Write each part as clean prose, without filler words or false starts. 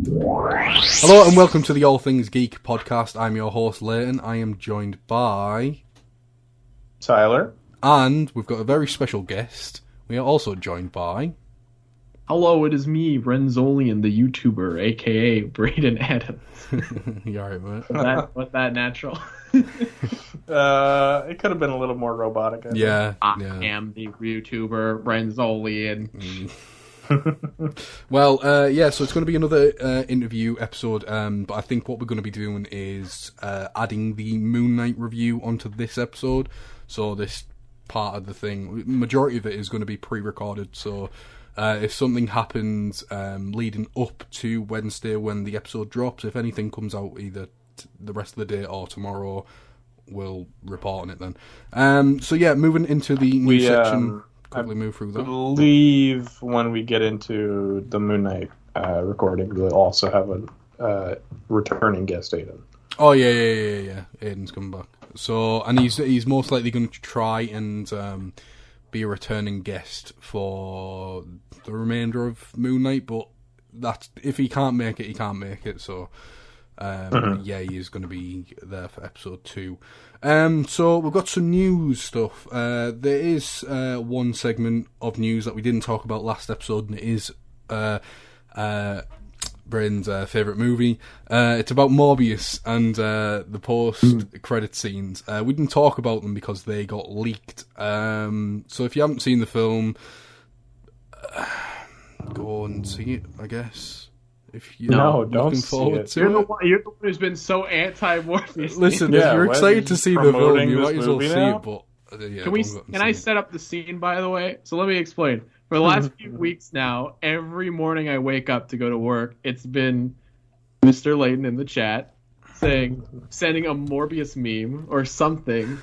Hello and welcome to the All Things Geek podcast. I'm your host, Leighton. I am joined by... Tyler. And we've got a very special guest. We are also joined by... Hello, it is me, Renzolian, the YouTuber, aka Braden Adams. You alright, mate? Was that natural? It could have been a little more robotic. I am the YouTuber, Renzolian. Well, so it's going to be another interview episode, but I think what we're going to be doing is adding the Moon Knight review onto this episode. So this part of the thing, majority of it is going to be pre-recorded, so if something happens leading up to Wednesday when the episode drops, if anything comes out either the rest of the day or tomorrow, we'll report on it then. Moving into the new section... Quickly move through that. I believe when we get into the Moon Knight recording, we'll also have a returning guest, Aiden. Oh, yeah. Aiden's coming back. So, and he's most likely going to try and be a returning guest for the remainder of Moon Knight, but that's, if he can't make it, he can't make it, so... he is going to be there for episode 2. So we've got some news stuff. There is one segment of news that we didn't talk about last episode, and it is Braden's favourite movie. It's about Morbius and the post-credit scenes. We didn't talk about them because they got leaked. So if you haven't seen the film, go and see it, I guess. If you're don't looking forward to it. You're the one who's been so anti-Morbius. Listen, if you're excited to see the film, you might as well see it, but... Can I set up the scene, by the way? So let me explain. For the last few weeks now, every morning I wake up to go to work, it's been Mr. Layton in the chat sending a Morbius meme or something.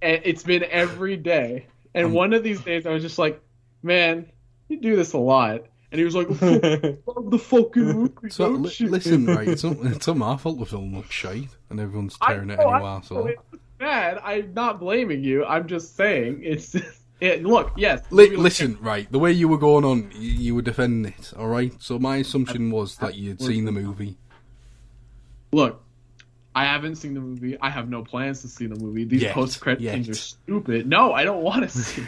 And it's been every day. And one of these days I was just like, man, you do this a lot. And he was like, love the fucking movie. So, listen, right, it's not my fault the film looks shite and everyone's tearing it anyway. So it's bad. I'm not blaming you. I'm just saying it's just, look, yes. Listen, right, the way you were going on, you were defending it, alright? So my assumption was that you'd seen the movie. Look, I haven't seen the movie. I have no plans to see the movie. These post-credit scenes are stupid. No, I don't want to see it.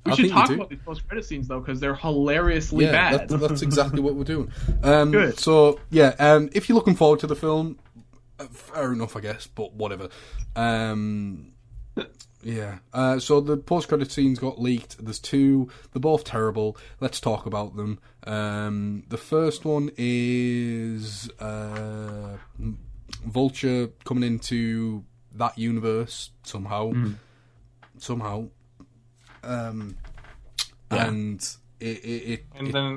We should talk about these post-credit scenes, though, because they're hilariously bad. That's exactly what we're doing. Good. So, if you're looking forward to the film, fair enough, I guess, but whatever. So the post-credit scenes got leaked. There's 2. They're both terrible. Let's talk about them. The first one is Vulture coming into that universe somehow. And then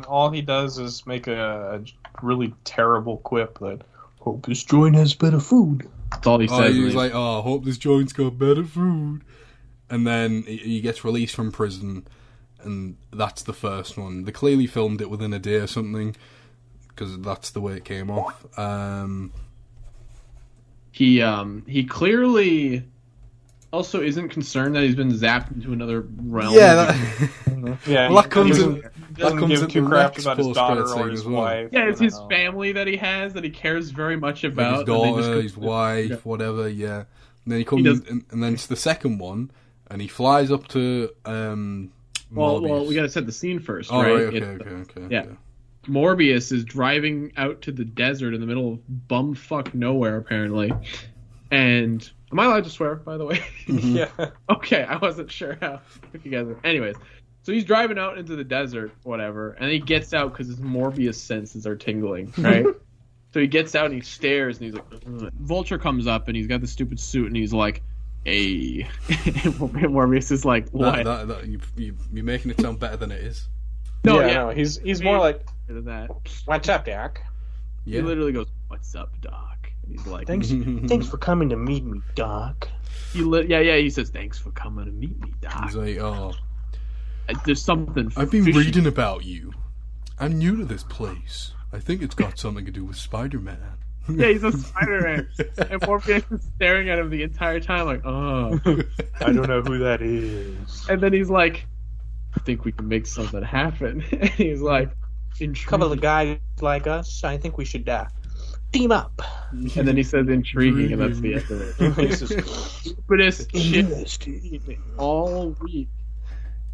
all he does is make a really terrible quip that hope this joint has better food. That's all he says. He was like, I hope this joint's got better food. And then he gets released from prison, and that's the first one. They clearly filmed it within a day or something, because that's the way it came off. He clearly also isn't concerned that he's been zapped into another realm. Well, that comes in. Doesn't give two craps about his daughter or his wife. Yeah, it's his family that he has that he cares very much about. His daughter, his wife, whatever. Yeah. And then he comes, and then it's the second one, and he flies up to. Well, we gotta set the scene first, right? Okay. Yeah. Morbius is driving out to the desert in the middle of bumfuck nowhere, apparently, and. Am I allowed to swear, by the way? Yeah. Okay, I wasn't sure if you guys are. Anyways, so he's driving out into the desert, whatever, and he gets out because his Morbius senses are tingling, right? So he gets out and he stares and he's like, ugh. Vulture comes up and he's got the stupid suit and he's like, hey. Morbius is like, what? You're making it sound better than it is. No, he's more like, that. What's up, Doc? Yeah. He literally goes, what's up, Doc? He's like, thanks for coming to meet me, Doc. He says, thanks for coming to meet me, Doc. He's like, there's something I've been reading about you. I'm new to this place. I think it's got something to do with Spider-Man. Yeah, he's a Spider-Man. And Morbius is staring at him the entire time like, I don't know who that is. And then he's like, I think we can make something happen. And he's like, couple of guys like us, I think we should team up. And then he says intriguing, and that's the end of it. This is Stupidest shit all week.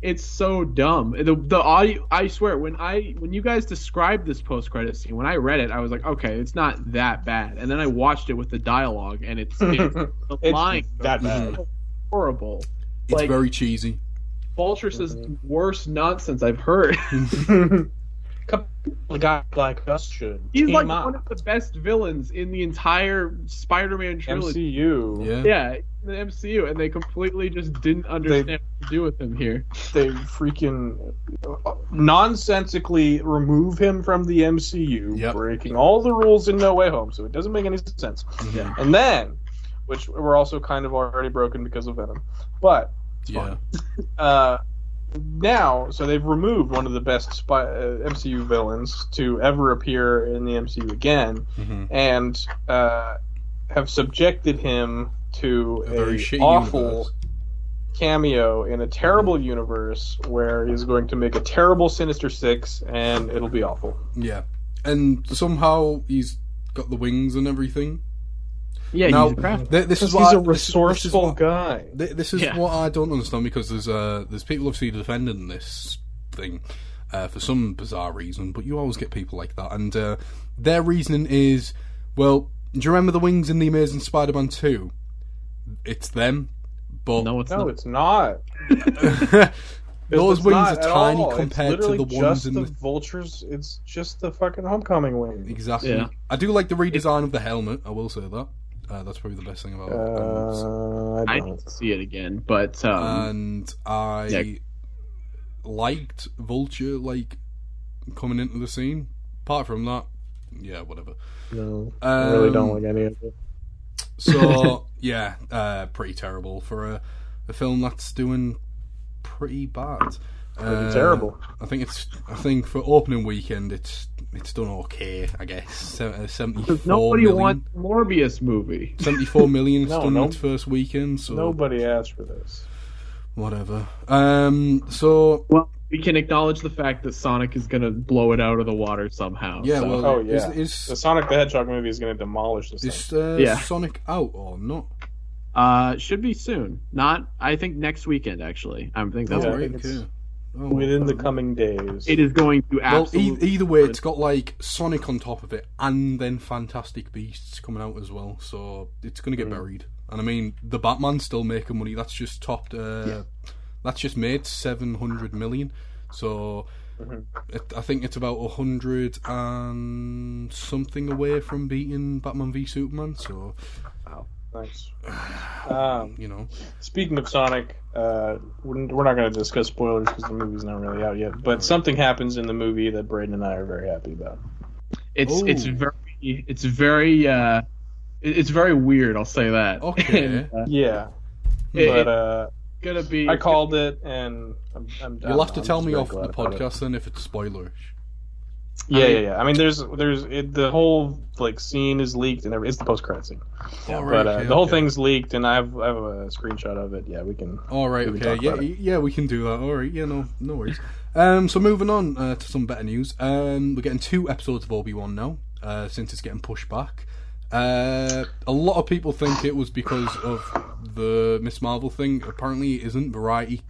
It's so dumb. The audio, I swear, when you guys described this post-credit scene, when I read it, I was like, okay, it's not that bad. And then I watched it with the dialogue, and it's the line that bad. Horrible. It's very cheesy. Vulture says worst nonsense I've heard. Couple of guys like us should. He's like up. one of the best villains in the entire Spider-Man trilogy. MCU. Yeah, in the MCU, and they completely just didn't understand what to do with him here. They freaking nonsensically remove him from the MCU, breaking all the rules in No Way Home, so it doesn't make any sense. Yeah. And then, which were also kind of already broken because of Venom, but it's fine. Now, so they've removed one of the best MCU villains to ever appear in the MCU again, and have subjected him to a very awful cameo in a terrible universe where he's going to make a terrible Sinister Six, and it'll be awful. Yeah, and somehow he's got the wings and everything. Yeah, now, he's a craft. He's a resourceful guy. This is what I don't understand, because there's people obviously defending this thing for some bizarre reason, but you always get people like that, and their reasoning is, well, do you remember the wings in the Amazing Spider-Man 2? It's them, but no, it's not. Those wings are tiny compared to the ones in the Vultures. It's just the fucking Homecoming wing. Exactly. Yeah. I do like the redesign of the helmet. I will say that. That's probably the best thing about it. I need to see it again, but and I liked Vulture coming into the scene. Apart from that, yeah, whatever. No, I really don't like any of it. So yeah, pretty terrible for a film that's doing pretty bad. Pretty terrible. I think for opening weekend, it's done okay, I guess. 74 nobody million. wants a Morbius movie. 74 million it's done its first weekend. So nobody asked for this. Whatever. So well, we can acknowledge the fact that Sonic is going to blow it out of the water somehow. Yeah. So. Well, the Sonic the Hedgehog movie is going to demolish this. Is Sonic out or not? Should be soon. Not, I think next weekend. Actually, I think that's okay. Within the coming days. It is going to absolutely... Well, either way, it's got Sonic on top of it, and then Fantastic Beasts coming out as well, so it's going to get buried. And I mean, the Batman's still making money. That's just topped... That's just made 700 million. So I think it's about 100 and something away from beating Batman v Superman, so... Wow. Nice. Speaking of Sonic, we're not going to discuss spoilers because the movie's not really out yet. But something happens in the movie that Braden and I are very happy about. It's very weird. I'll say that. Okay. But gonna be. I called it, and you'll have to tell me off the podcast then if it's spoilerish. Yeah. I mean, there's the whole scene is leaked and it's the post-credit scene. The whole thing's leaked, and I have a screenshot of it. Yeah, we can. All right. Okay. Yeah, we can do that. All right. Yeah. No worries. So moving on to some better news. We're getting 2 episodes of Obi-Wan now, since it's getting pushed back. A lot of people think it was because of the Miss Marvel thing. Apparently, it isn't. Variety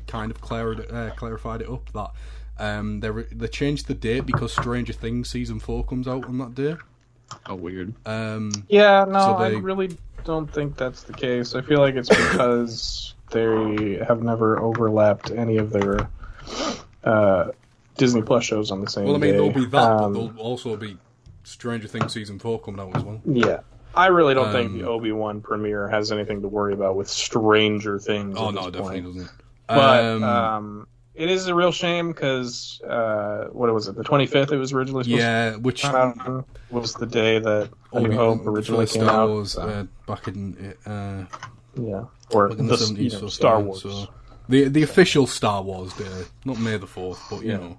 kind of clarified it up that. They changed the date because Stranger Things season 4 comes out on that day. Oh, weird. I really don't think that's the case. I feel like it's because they have never overlapped any of their Disney Plus shows on the same day. Well, I mean, there'll be that, but there'll also be Stranger Things season 4 coming out as well. Yeah. I really don't think the Obi-Wan premiere has anything to worry about with Stranger Things. Oh, no, it definitely doesn't. But, it is a real shame because, what was it, the 25th it was originally supposed to which was the day that New Hope originally came Star out. Wars, back in... or back in the 70s, Star Wars. So, the official Star Wars day, not May the 4th, but, you know.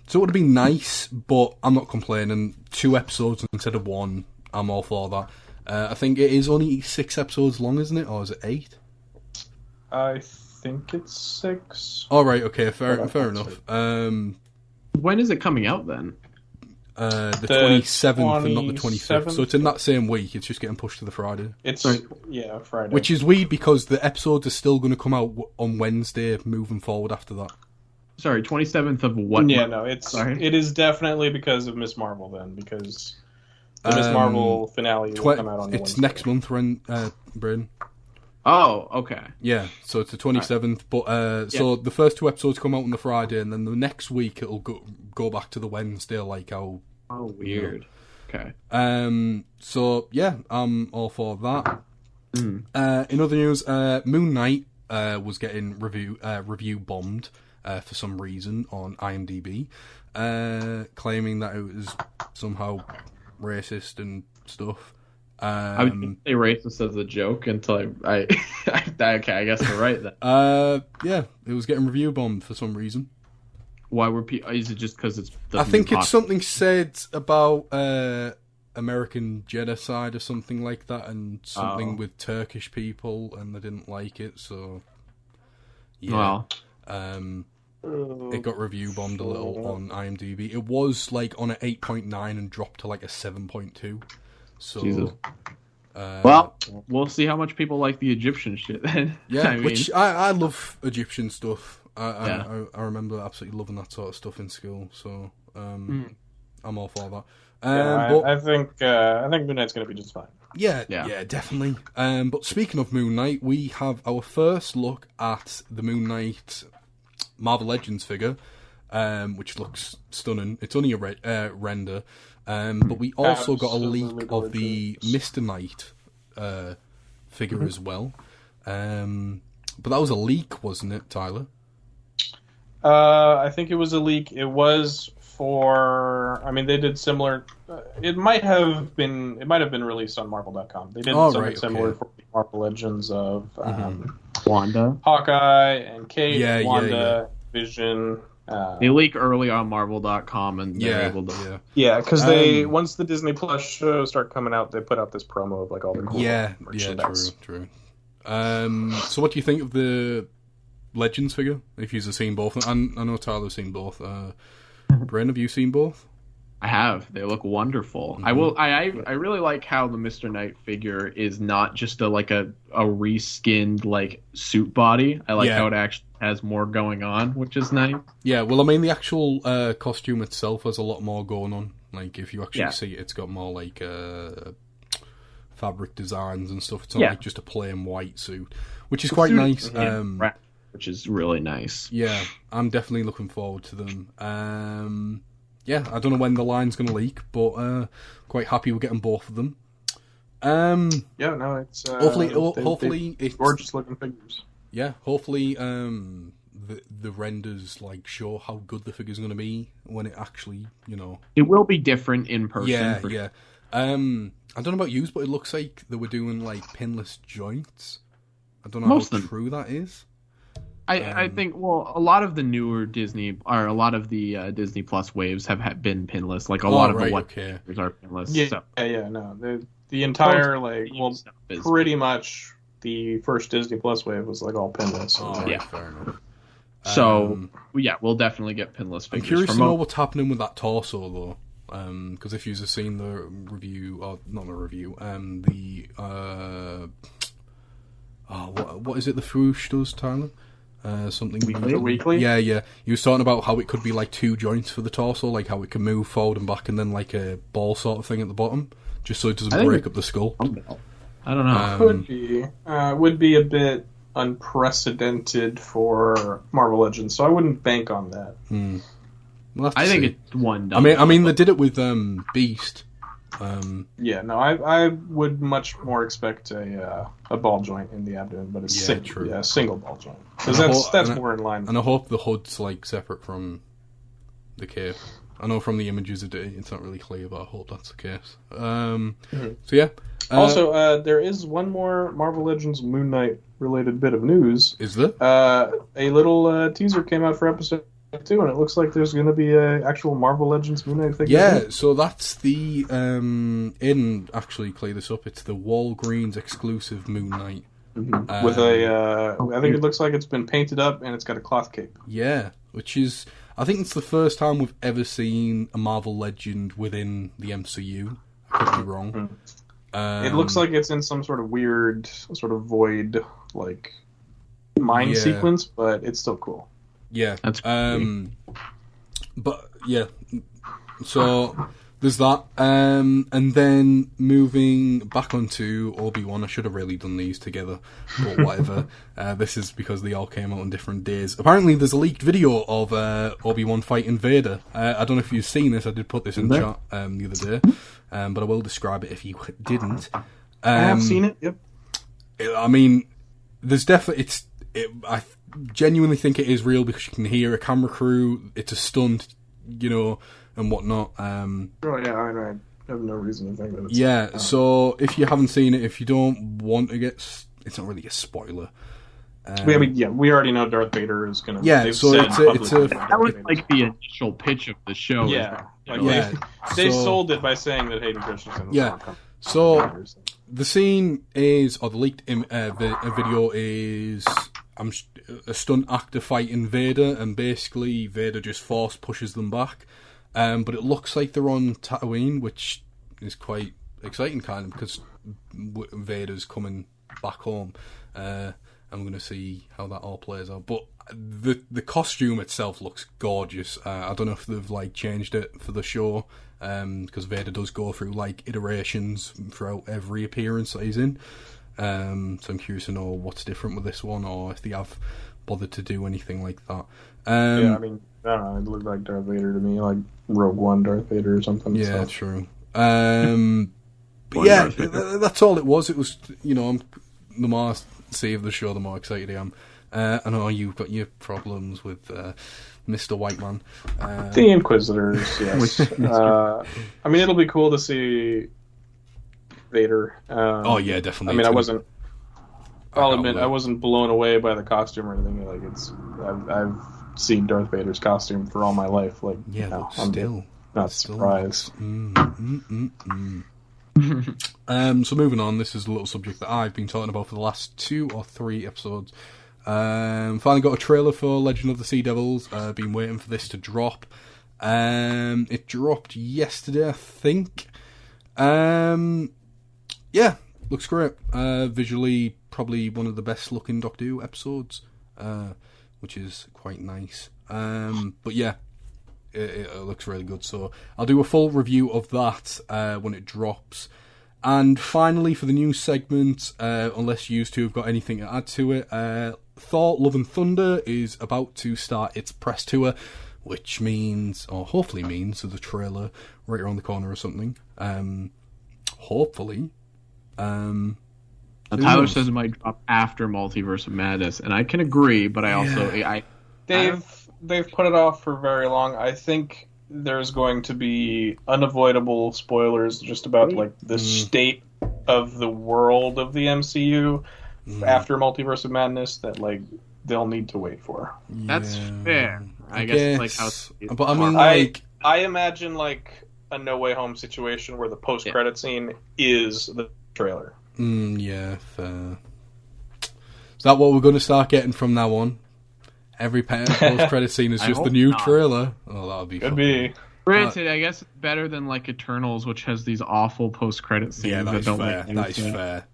So it would have been nice, but I'm not complaining. 2 episodes instead of 1, I'm all for that. I think it is only 6 episodes long, isn't it? Or is it 8? I think it's 6. All right, okay, fair enough. When is it coming out then? The 27th and not the 27th. 25th. So it's in that same week. It's just getting pushed to the Friday. It's Friday. Which is weird because the episodes are still going to come out on Wednesday moving forward after that. Sorry, 27th of what? Yeah, no, it is definitely because of Miss Marvel then, because the Miss Marvel finale will come out on It's Wednesday. next month, Braden. Oh, okay. Yeah, so it's the 27th, but so the first 2 episodes come out on the Friday, and then the next week it'll go back to the Wednesday, like how... Oh, weird. Okay. So, yeah, I'm all for that. Mm. In other news, Moon Knight was getting review bombed for some reason on IMDb, claiming that it was somehow racist and stuff. I would say racist as a joke until I okay, I guess you're right then. Yeah, it was getting review bombed for some reason. Why were people? Is it just because it's? I think it's something said about American genocide or something like that, and something with Turkish people, and they didn't like it. So yeah, it got review bombed a little on IMDb. It was like on an 8.9 and dropped to like a 7.2. So, Jesus. Well, we'll see how much people like the Egyptian shit then. Yeah, which I love Egyptian stuff. I remember absolutely loving that sort of stuff in school. So I'm all for that. I think Moon Knight's going to be just fine. Yeah, definitely. But speaking of Moon Knight, we have our first look at the Moon Knight Marvel Legends figure, which looks stunning. It's only a render. But we also got a leak of the Mr. Knight figure as well. But that was a leak, wasn't it, Tyler? I think it was a leak. It was for... I mean, they did similar... it might have been released on Marvel.com. They did something similar for the Marvel Legends of Wanda, Hawkeye, and Kate, Wanda, Vision... they leak early on Marvel.com and they're able to... Yeah, because they once the Disney Plus shows start coming out, they put out this promo of like all the cool merchandise. True. So what do you think of the Legends figure? If you've seen both, I know Tyler's seen both. Bren, have you seen both? I have. They look wonderful. I really like how the Mr. Knight figure is not just a reskinned like suit body. I like how it actually has more going on, which is nice. Yeah, well, I mean, the actual costume itself has a lot more going on. Like, if you actually see it, it's got more like fabric designs and stuff. It's not like just a plain white suit, which is quite nice. Which is really nice. Yeah, I'm definitely looking forward to them. Yeah, I don't know when the line's going to leak, but quite happy we're getting both of them. It's hopefully it's gorgeous looking figures. Yeah, hopefully the renders like show how good the figure's going to be when it actually, it will be different in person. Yeah. I don't know about you, but it looks like they were doing like pinless joints. I don't know how true that is. I think, a lot of the newer Disney, or a lot of the Disney Plus waves have been pinless. Like, a lot of the figures are pinless. The entire, pretty much the first Disney Plus wave was, all pinless. Fair enough. So, we'll definitely get pinless figures. I'm curious to know what's happening with that torso, though. Because if you've seen the review, or not the review, what is it the Foosh does, Tyler? Something weekly. Yeah. He was talking about how it could be like 2 joints for the torso, like how it can move forward and back, and then like a ball sort of thing at the bottom, just so it doesn't break up the skull. I don't know. Could be. Would be a bit unprecedented for Marvel Legends, so I wouldn't bank on that. We'll I think it's one. I mean, they did it with Beast. I would much more expect a ball joint in the abdomen, but a single ball joint, because that's more in line. And I hope the hood's like separate from the cape. I know from the images it's not really clear, but I hope that's the case. So yeah. Also, there is one more Marvel Legends Moon Knight related bit of news. Is there? A little teaser came out for episode 2, and it looks like there's going to be an actual Marvel Legends Moon Knight figure. Yeah, so that's the Aiden actually clear this up. It's the Walgreens exclusive Moon Knight with I think it looks like it's been painted up and it's got a cloth cape. Yeah, which is I think it's the first time we've ever seen a Marvel Legend within the MCU. I could be wrong. It looks like it's in some sort of weird, sort of void, like, mind sequence, but it's still cool. Yeah. That's cool. But, yeah. So, there's that. And then moving back onto Obi-Wan. I should have really done these together, but whatever. This is because they all came out on different days. Apparently, there's a leaked video of Obi-Wan fighting Vader. I don't know if you've seen this. I did put this in chat the other day. But I will describe it if you didn't. I have seen it, yep. I mean, there's definitely... I genuinely think it is real because you can hear a camera crew. It's a stunt, and whatnot. Oh yeah, I have no reason to think that it's... Yeah, so if you haven't seen it, if you don't want to get... It's not really a spoiler. We already know Darth Vader is going to... Yeah, so it's a... That was like the initial pitch of the show. Yeah. They So- sold it by saying that Hayden Christensen was Yeah. not coming. So, the scene is... Or the leaked video is... a stunt actor fighting Vader, and basically Vader just force pushes them back. But it looks like they're on Tatooine, which is quite exciting, kind of, because Vader's coming back home. I'm going to see how that all plays out. But the costume itself looks gorgeous. I don't know if they've changed it for the show, because Vader does go through iterations throughout every appearance that he's in. So I'm curious to know what's different with this one, or if they have bothered to do anything like that. I don't know. It looked like Darth Vader to me, like Rogue One Darth Vader or something. Yeah, true. But yeah, that's all it was. It was, the more I see of the show, the more excited I am. I know you've got your problems with Mr. White Man. The Inquisitors, yes. It'll be cool to see Vader. Oh yeah, definitely. I'll admit, I wasn't blown away by the costume or anything. I've seen Darth Vader's costume for all my life. I'm not surprised. So moving on, this is a little subject that I've been talking about for the last 2 or 3 episodes. Finally got a trailer for Legend of the Sea Devils. Been waiting for this to drop. It dropped yesterday, I think. Yeah, looks great. Visually, probably one of the best looking Doctor Who episodes, which is quite nice. But yeah, it looks really good. So I'll do a full review of that when it drops. And finally, for the news segment, unless you two have got anything to add to it, Thor: Love and Thunder is about to start its press tour, which means, or hopefully means, there's a trailer right around the corner or something. Hopefully. Tyler says it might drop after Multiverse of Madness, and I can agree, but I also... They've put it off for very long. I think there's going to be unavoidable spoilers just about the state of the world of the MCU after Multiverse of Madness that they'll need to wait for. That's fair. I guess how. But I mean, I imagine a No Way Home situation where the post-credit scene is the trailer. Yeah, fair. Is that what we're going to start getting from now on? Every post-credit scene is just the new trailer. Oh, that would be Could be. Granted, I guess it's better than Eternals, which has these awful post-credit scenes. Yeah, that don't fair. Make any sense. Fair.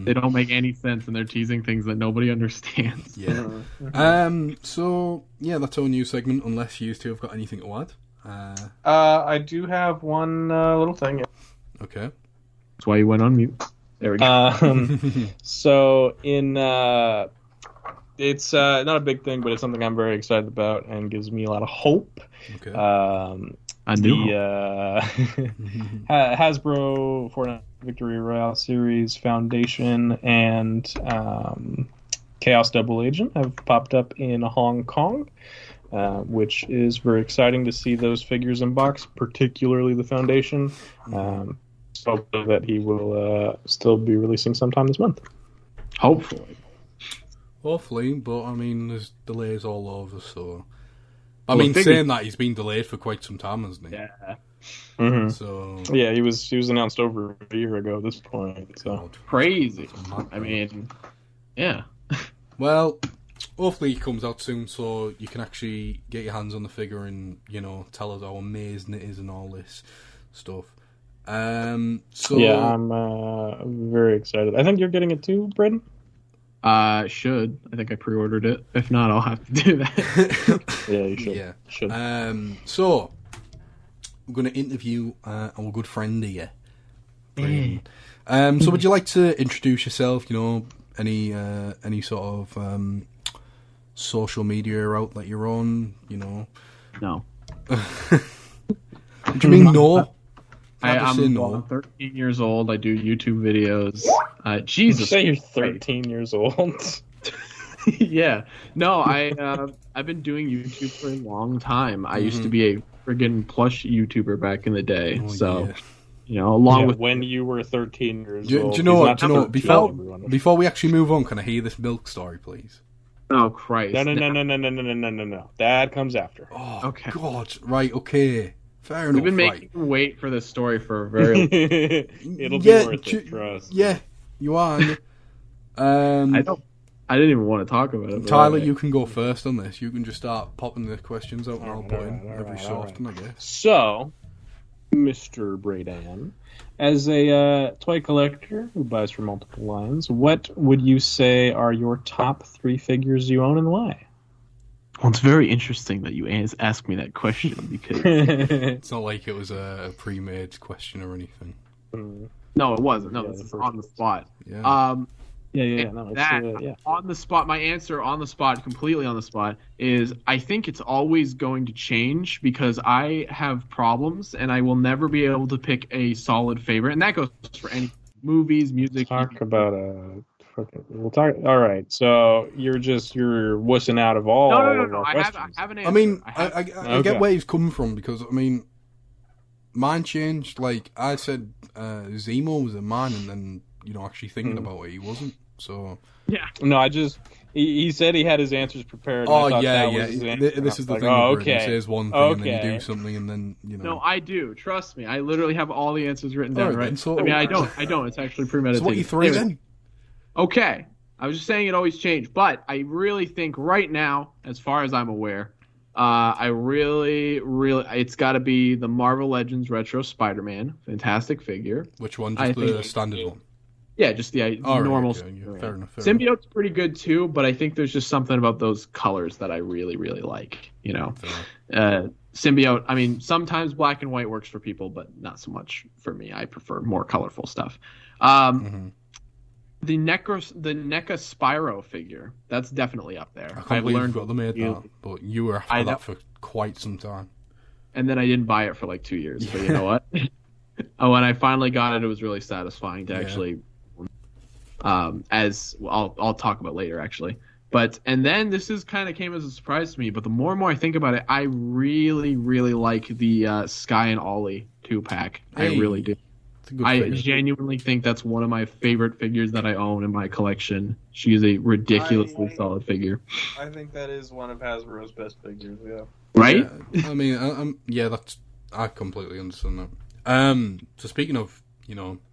They don't make any sense, and they're teasing things that nobody understands. Yeah. So yeah, that's our news segment. Unless you two have got anything to add. I do have one little thing. Okay. That's why you went on mute. There we go. So it's not a big thing, but it's something I'm very excited about and gives me a lot of hope. Okay. Hasbro Fortnite Victory Royale Series Foundation and Chaos Double Agent have popped up in Hong Kong, which is very exciting to see those figures in box, particularly the Foundation. Hope that he will still be releasing sometime this month. Hopefully, but I mean, there's delays all over, so... saying that, he's been delayed for quite some time, hasn't he? Yeah. Mm-hmm. So... Yeah, he was announced over a year ago at this point, so... Crazy. I mean, yeah. Well, hopefully it comes out soon, so you can actually get your hands on the figure and tell us how amazing it is and all this stuff. So yeah, I'm very excited. I think you're getting it too, Brendan. Should. I think I pre-ordered it. If not, I'll have to do that. Yeah, you should. Yeah. Should. So we're going to interview our good friend here. So would you like to introduce yourself? Any sort of social media outlet you're on? No. What do you mean no? I'm 13 years old. I do YouTube videos. Jesus, you say you're 13 years old. Yeah. No, I've been doing YouTube for a long time. I used to be a friggin' plush YouTuber back in the day. Along with when you were 13 years do old. you know what? Before we actually move on, can I hear this milk story, please? Oh Christ! No. That comes after. Oh, okay. God. Right. Okay. Fair enough. We've been making him wait for this story for a very long time. It'll be worth it, trust. Yeah, you are. I didn't even want to talk about it. Tyler, you can go first on this. You can just start popping the questions out and I'll put in every so often, I guess. So, Mr. Bradan, as a toy collector who buys from multiple lines, what would you say are your top 3 figures you own and why? Well, it's very interesting that you asked me that question because it's not like it was a pre-made question or anything. No, it wasn't. No, this is on the spot. Yeah. On the spot. My answer on the spot, completely on the spot, is I think it's always going to change because I have problems and I will never be able to pick a solid favorite, and that goes for any movies, music. Talk about We'll talk. All right, so you're wussing out of all. No. I have an answer. I mean, I get where he's coming from because mine changed. Like I said, Zemo was in mine, and then actually thinking about it, he wasn't. So yeah. No, he said he had his answers prepared. Oh yeah. This is the thing. Okay. He says one thing and then you do something, and then No, I do. Trust me. I literally have all the answers written down. Right. So, I don't. It's actually premeditated. So what are you three then? Okay. I was just saying it always changed, but I really think right now, as far as I'm aware, I really, it's got to be the Marvel Legends Retro Spider-Man. Fantastic figure. Which one? Just the standard one? Yeah, just the normal. Right, okay. Yeah, fair enough. Symbiote's pretty good too, but I think there's just something about those colors that I really, really like. Symbiote. Sometimes black and white works for people, but not so much for me. I prefer more colorful stuff. The NECA Spyro figure, that's definitely up there. I can't believe you got them made that, but you were after that for quite some time. And then I didn't buy it for like 2 years, but you know what? When I finally got it was really satisfying to actually, as I'll talk about later actually. And then this kind of came as a surprise to me, but the more and more I think about it, I really, really like the Sky and Ollie 2-pack. Hey. I really do. I genuinely think that's one of my favorite figures that I own in my collection. She is a ridiculously solid figure. I think that is one of Hasbro's best figures, yeah. Right? Yeah, I completely understand that. So speaking of,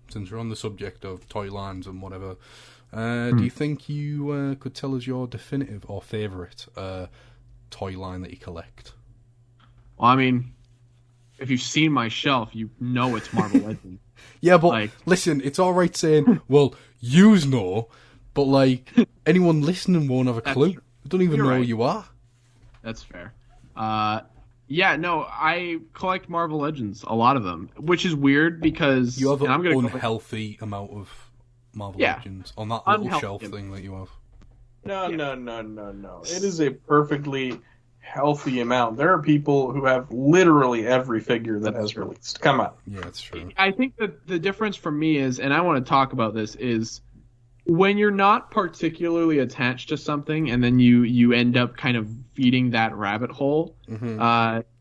since we're on the subject of toy lines and whatever, do you think you could tell us your definitive or favourite toy line that you collect? Well, if you've seen my shelf, you know it's Marvel Legends. Yeah, but listen, it's all right saying, well, yous know, but anyone listening won't have a clue. They don't even know who you are. That's fair. I collect Marvel Legends, a lot of them, which is weird because you have an unhealthy amount of Marvel Legends on that little shelf thing that you have. No. It is a perfectly healthy amount. There are people who have literally every figure that has released. Come on. Yeah, that's true. I think that the difference for me is, and I want to talk about this, is when you're not particularly attached to something and then you end up kind of feeding that rabbit hole,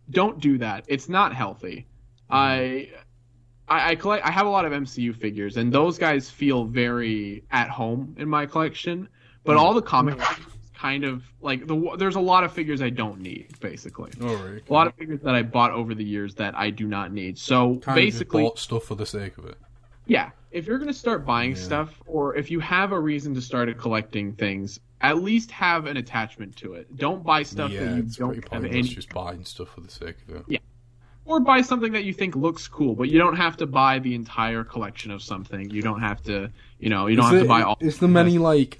don't do that. It's not healthy. I have a lot of MCU figures, and those guys feel very at home in my collection, but all the comic kind of there's a lot of figures I don't need, basically. All right. A lot of figures that I bought over the years that I do not need. So basically, just bought stuff for the sake of it. Yeah, if you're gonna start buying stuff, or if you have a reason to start collecting things, at least have an attachment to it. Don't buy stuff that you don't have any. Just buying stuff for the sake of it. Yeah. Or buy something that you think looks cool, but you don't have to buy the entire collection of something. You don't have to, you don't have to buy all. Is there many like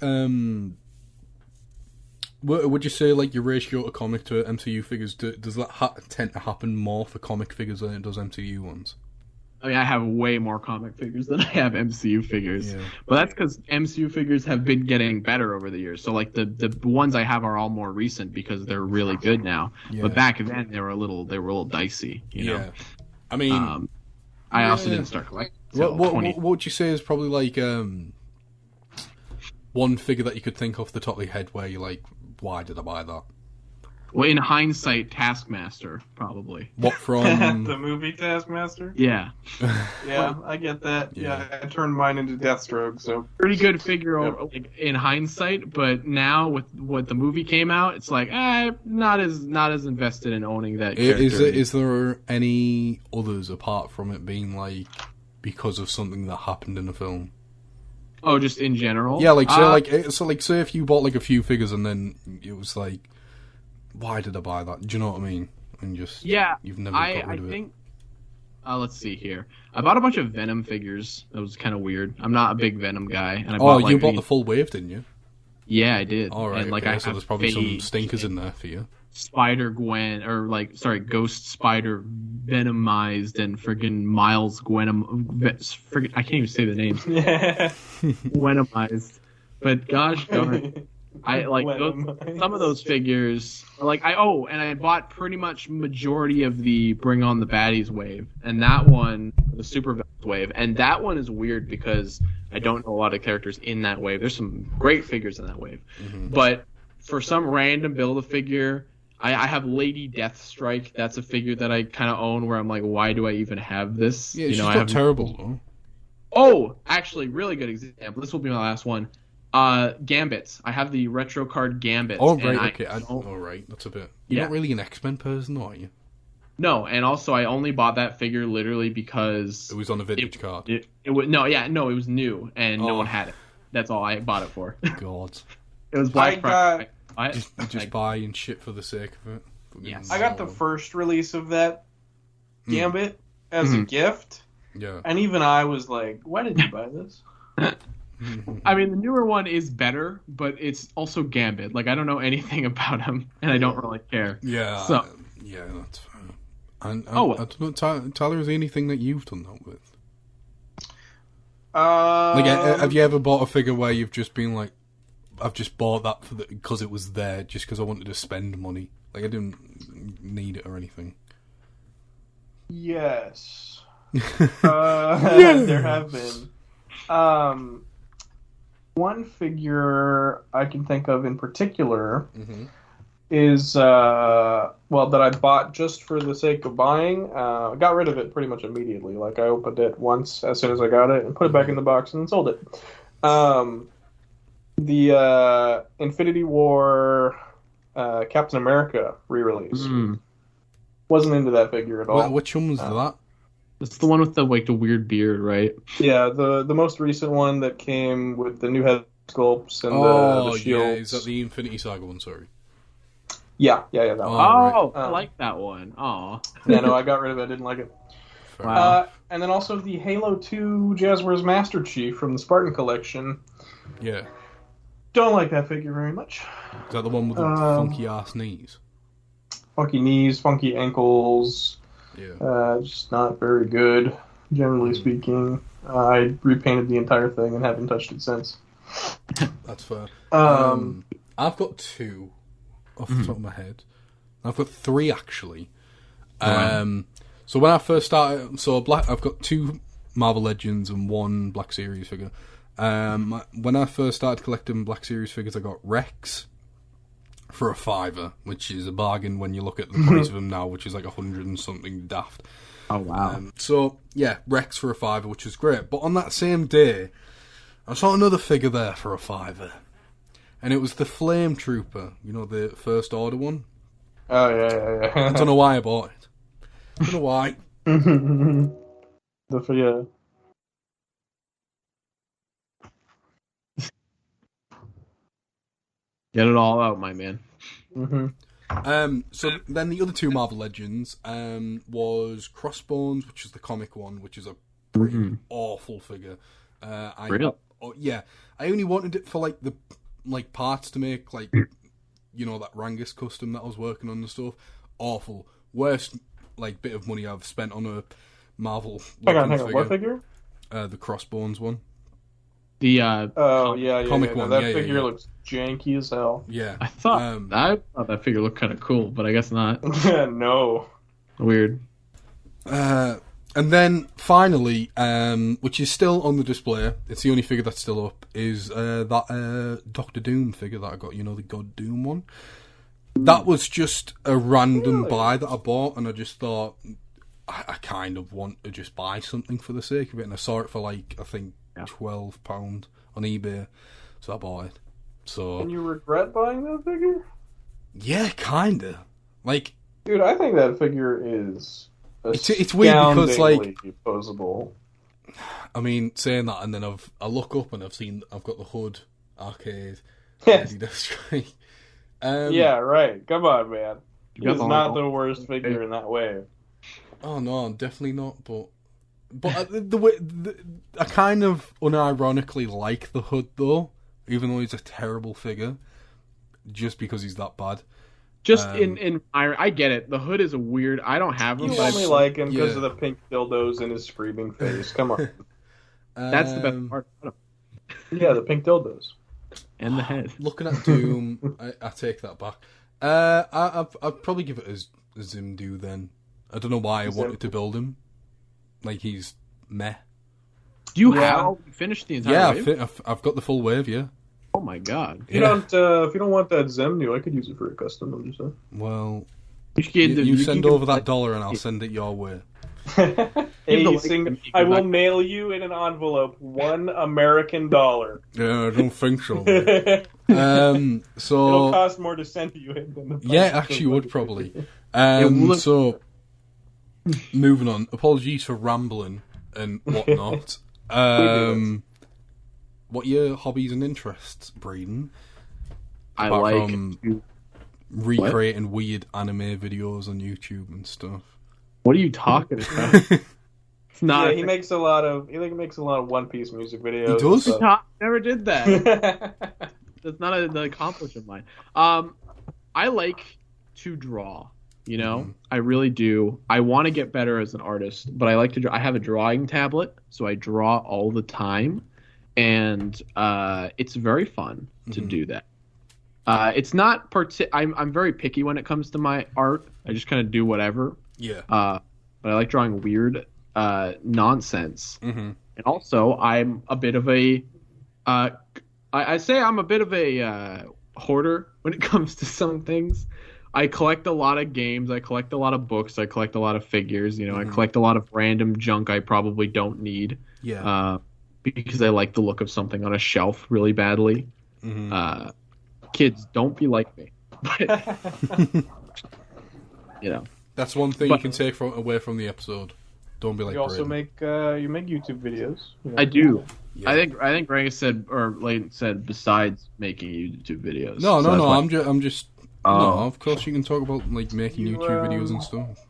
would you say like your ratio to comic to MCU figures? Does that tend to happen more for comic figures than it does MCU ones? I mean, I have way more comic figures than I have MCU figures, but that's because MCU figures have been getting better over the years. So like the ones I have are all more recent because they're really good now. Yeah. But back then they were a little dicey. You know? I mean, I also didn't start collecting. What would you say is probably like one figure that you could think off the top of your head where you're like, why did I buy that? Well, in hindsight, Taskmaster, probably. What from? The movie Taskmaster? Yeah. Yeah, I get that. Yeah, I turned mine into Deathstroke, so... Pretty good figure like, in hindsight, but now with what the movie came out, it's like, not as invested in owning that character. Is there any others apart from it being, like, because of something that happened in the film? Oh, just in general? Yeah, like, say if you bought, like, a few figures and then it was like, why did I buy that? Do you know what I mean? And just you've never got rid of it. Let's see here. I bought a bunch of Venom figures. That was kind of weird. I'm not a big Venom guy. And you bought the full wave, didn't you? Yeah, I did. All right. And, so there's probably some stinkers in there for you. Spider-Gwen, Ghost Spider Venomized and friggin' Miles I can't even say the names. Venomized. But gosh darn. I like some of those figures. Like I bought pretty much majority of the Bring On the Baddies wave, and that one, the Super Villains wave, and that one is weird because I don't know a lot of characters in that wave. There's some great figures in that wave, but for some random Build-A-Figure, I have Lady Deathstrike. That's a figure that I kind of own. Where I'm like, why do I even have this? Yeah, she's not terrible though. Oh, actually, really good example. This will be my last one. Gambits. I have the retro card Gambits. Oh, right, okay. All right, that's a bit... You're not really an X-Men person, are you? No, and also I only bought that figure literally because... It was on a vintage card. It was new, and no one had it. That's all I bought it for. God. It was Black Friday. Just buying shit for the sake of it. Yes. I got the first release of that Gambit as a gift. Yeah. And even I was like, why did you buy this? I mean, the newer one is better, but it's also Gambit. Like, I don't know anything about him, and I don't really care. Yeah. So. Yeah, that's fair. I don't know, Tyler, is there anything that you've done that with? Have you ever bought a figure where you've just been like, I've just bought that because it was there, just because I wanted to spend money? Like, I didn't need it or anything. Yes. There have been. One figure I can think of in particular is, that I bought just for the sake of buying. I got rid of it pretty much immediately. Like, I opened it once as soon as I got it and put it back in the box and then sold it. The Infinity War Captain America re-release. Wasn't into that figure at all. Which one was that? It's the one with the weird beard, right? Yeah, the most recent one that came with the new head sculpts and the shields. Yeah, is that the Infinity Saga one? Sorry. Yeah, that one. Right. I like that one. Oh. Yeah, no, I got rid of it. I didn't like it. Wow. And then also the Halo 2 Jazzwares Master Chief from the Spartan Collection. Yeah. Don't like that figure very much. Is that the one with the funky ass knees? Funky knees, funky ankles. Yeah. Just not very good, generally speaking. I repainted the entire thing and haven't touched it since. That's fair. I've got two off the top of my head. I've got three actually. So when I first started, I've got two Marvel Legends and one Black Series figure. When I first started collecting Black Series figures, I got Rex for a $5, which is a bargain when you look at the price of them now, which is like 100 and something daft. Oh wow! So yeah, Rex for a $5, which is great. But on that same day, I saw another figure there for a $5, and it was the Flame Trooper. You know, the First Order one. Oh yeah. I don't know why I bought it. I don't know why. Yeah. Get it all out, my man. So then the other two Marvel Legends was Crossbones, which is the comic one, which is a pretty awful figure. Real? Yeah, I only wanted it for like the parts to make, like, you know, that Rangus custom that I was working on and stuff. Awful, worst like bit of money I've spent on a Marvel. Hang on, what figure? The Crossbones one. The comic one. That figure looks janky as hell. Yeah, I thought that figure looked kind of cool, but I guess not. No. Weird. And then finally, which is still on the display, it's the only figure that's still up, is that Doctor Doom figure that I got. You know, the God Doom one. That was just a random buy that I bought, and I just thought I kind of want to just buy something for the sake of it, and I saw it for like, I think, £12 on eBay, so I bought it. So, and you regret buying that figure? Yeah, kinda. Like, dude, I think that figure is it's weird because, like, posable. I mean, saying that, and then I look up and I've got the Hood arcade. Yes. Yeah, right. Come on, man. It's not the worst figure in that way. Oh no, definitely not. But the way I kind of unironically like the Hood though, even though he's a terrible figure, just because he's that bad. Just in I get it. The Hood is a weird. I don't have him. You only like him because of the pink dildos in his screaming face. Come on. That's the best part. Yeah, the pink dildos. And the head. Looking at Doom, I take that back. I'd probably give it a Zimdu then. I don't know why I wanted to build him. Like, he's meh. Do you have finished the entire wave? Yeah, I've got the full wave, yeah. Oh my god. If you don't want that Zemnu, I could use it for a custom, I'm just saying. Well, you send over that $1 and I'll send it your way. I will mail you in an envelope $1 American. Yeah, I don't think so. So it'll cost more to send you in than the actually would probably. So moving on. Apologies for rambling and whatnot. What are your hobbies and interests, Breeden? I Apart like from recreating weird anime videos on YouTube and stuff. What are you talking about? It's not. Yeah, he makes a lot of One Piece music videos. He does? Never did that. That's not an accomplishment of mine. I like to draw. You know, I really do. I want to get better as an artist, but I like to draw. I have a drawing tablet, so I draw all the time, and it's very fun to do that. It's not I'm very picky when it comes to my art. I just kind of do whatever. Yeah. But I like drawing weird nonsense. And also, I'm a bit of a I say I'm a bit of a hoarder when it comes to some things. I collect a lot of games. I collect a lot of books. I collect a lot of figures. You know, I collect a lot of random junk I probably don't need. Yeah. Because I like the look of something on a shelf really badly. Kids, don't be like me. But, you know. That's one thing you can take away from the episode. Don't be like. You also make YouTube videos. You know? I do. Yeah. I think Rangus said, or Layton said, besides making YouTube videos. No. I'm just. No, of course you can talk about like making YouTube videos and stuff.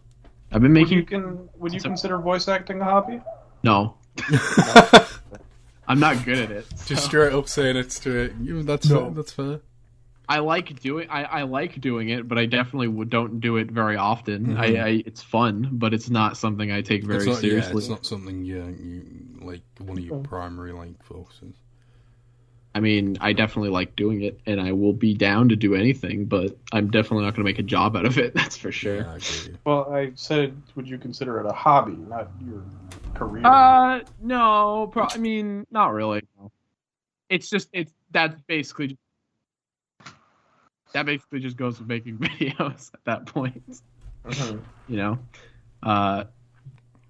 I've been making. Would you consider voice acting a hobby? No. I'm not good at it. So. Just straight up saying it straight. That's fair. I like doing it, but I definitely don't do it very often. It's fun, but it's not something I take very seriously. Yeah, it's not something you like one of your primary focuses. I mean, I definitely like doing it, and I will be down to do anything, but I'm definitely not going to make a job out of it. That's for sure. Yeah, I agree. Well, I said, would you consider it a hobby, not your career? No. I mean, not really. It's just that basically just goes with making videos at that point. You know,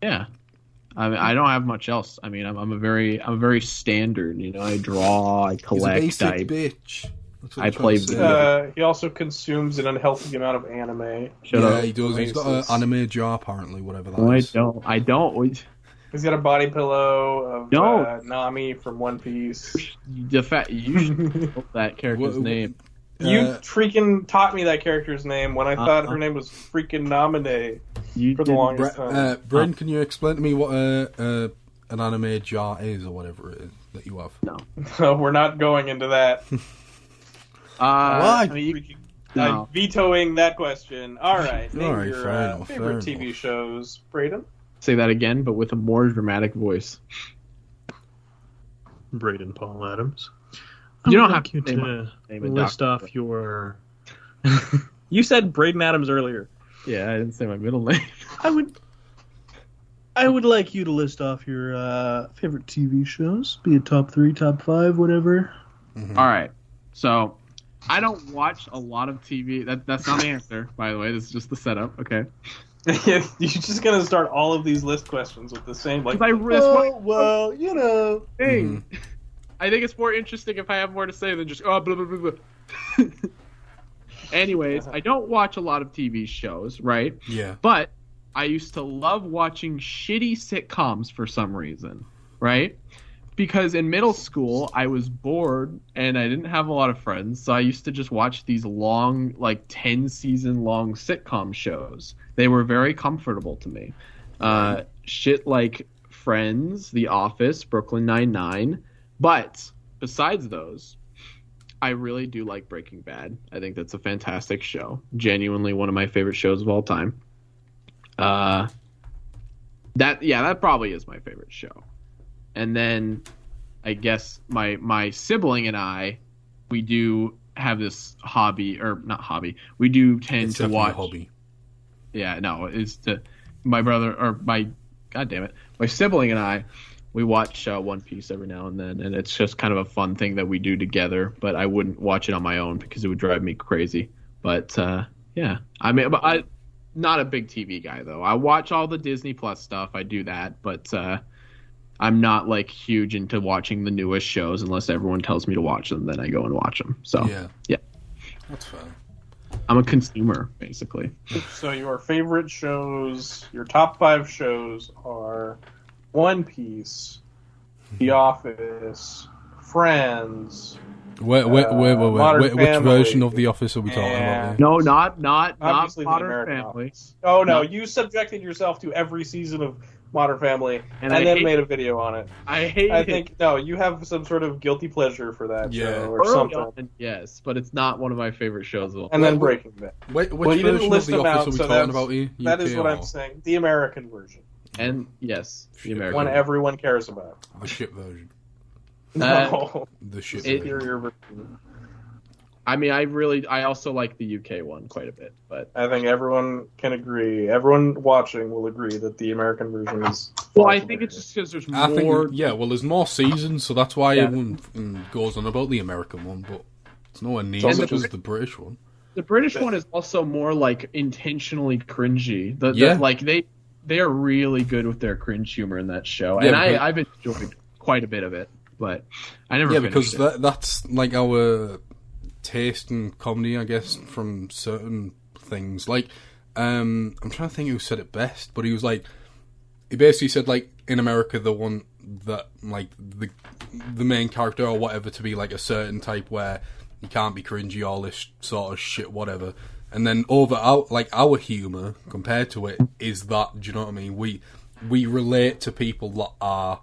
yeah. I mean, I don't have much else. I mean, I'm a very standard. You know, I draw, I collect, He's a basic bitch. I play. He also consumes an unhealthy amount of anime. He does. He's got an anime jar, apparently, whatever that is. I don't. He's got a body pillow of Nami from One Piece. You should know that character's name. You freaking taught me that character's name when I thought her name was freaking Naminé for the longest time. Bryn, can you explain to me what an anime jar is, or whatever it is that you have? No, we're not going into that. Why? I'm vetoing that question. All right, name Alright, your fair favorite enough. TV shows, Braden. Say that again, but with a more dramatic voice. Braden Paul Adams. You don't I'd have like you to name a list doctor. off your. You said Braden Adams earlier. Yeah, I didn't say my middle name. I would like you to list off your favorite TV shows. Be it top 3, top 5, whatever. Mm-hmm. All right. So, I don't watch a lot of TV. That's not the answer, by the way. This is just the setup, okay? You're just gonna start all of these list questions with the same like. Well, you know. Thing. Mm-hmm. I think it's more interesting if I have more to say than just blah blah blah blah. Anyways, I don't watch a lot of TV shows, right? Yeah. But I used to love watching shitty sitcoms for some reason, right? Because in middle school, I was bored and I didn't have a lot of friends, so I used to just watch these long, like 10-season long sitcom shows. They were very comfortable to me. Shit like Friends, The Office, Brooklyn Nine-Nine. But besides those, I really do like Breaking Bad. I think that's a fantastic show. Genuinely one of my favorite shows of all time. That probably is my favorite show. And then I guess my sibling and I, we do have this hobby, or not hobby. We do tend It's to definitely watch. a hobby. Yeah, no, it's my brother or my sibling and I. We watch One Piece every now and then, and it's just kind of a fun thing that we do together. But I wouldn't watch it on my own because it would drive me crazy. But yeah, I'm not a big TV guy though. I watch all the Disney Plus stuff. I do that, but I'm not like huge into watching the newest shows unless everyone tells me to watch them. Then I go and watch them. So yeah, That's fair. I'm a consumer basically. So your favorite shows, your top 5 shows are One Piece, The Office, Friends. Wait, Modern which Family, version of The Office are we talking about here? No, not Obviously the Modern American Family. Office. Oh no, No. you subjected yourself to every season of Modern Family And and I then hate made a video on it. I hate I it. think no, you have some sort of guilty pleasure for that Yeah. show or Early something. on, yes, but it's not one of my favorite shows of all. And then Breaking Bad. Which Well, you didn't version of list The them Office out, are we so talking that's- about here? That is UK what or I'm saying. The American version. And yes, the American One everyone cares about. The shit version. No. The shit It- version. Superior version. I mean, I also like the UK one quite a bit, but I think everyone can agree. Everyone watching will agree that the American version is. well, far I think it's superior. just because there's I more. think, yeah, well, there's more seasons, so that's why Yeah. everyone goes on about the American one, but it's nowhere near also as good just- as the British one. The British one is also more like intentionally cringy. Yeah. Like they are really good with their cringe humor in that show, Yeah, and because- I've enjoyed quite a bit of it, but I never. Yeah, finished because it. that's like our taste in comedy, I guess, from certain things. Like, I'm trying to think who said it best, but he basically said, like, in America, the one that, like, the main character or whatever to be, like, a certain type where you can't be cringy, all this sort of shit, whatever. And then our humour, compared to it, is that, do you know what I mean? We relate to people that are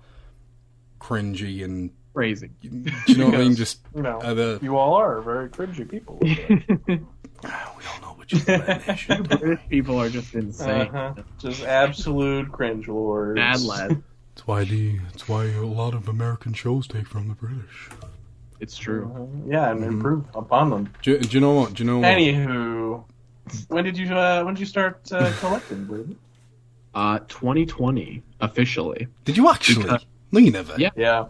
cringy and crazy. do you know what I mean? Just No, you all are very cringy people. we all know which is the bad nation. British people are just insane. Just absolute cringe lords. Mad lad. It's why a lot of American shows take from the British. It's true. Yeah, and improve upon them. Do you know what? Anywho, when did you start collecting, Braden? 2020 officially. Did you actually? Because- No, you never. Yeah. Yeah,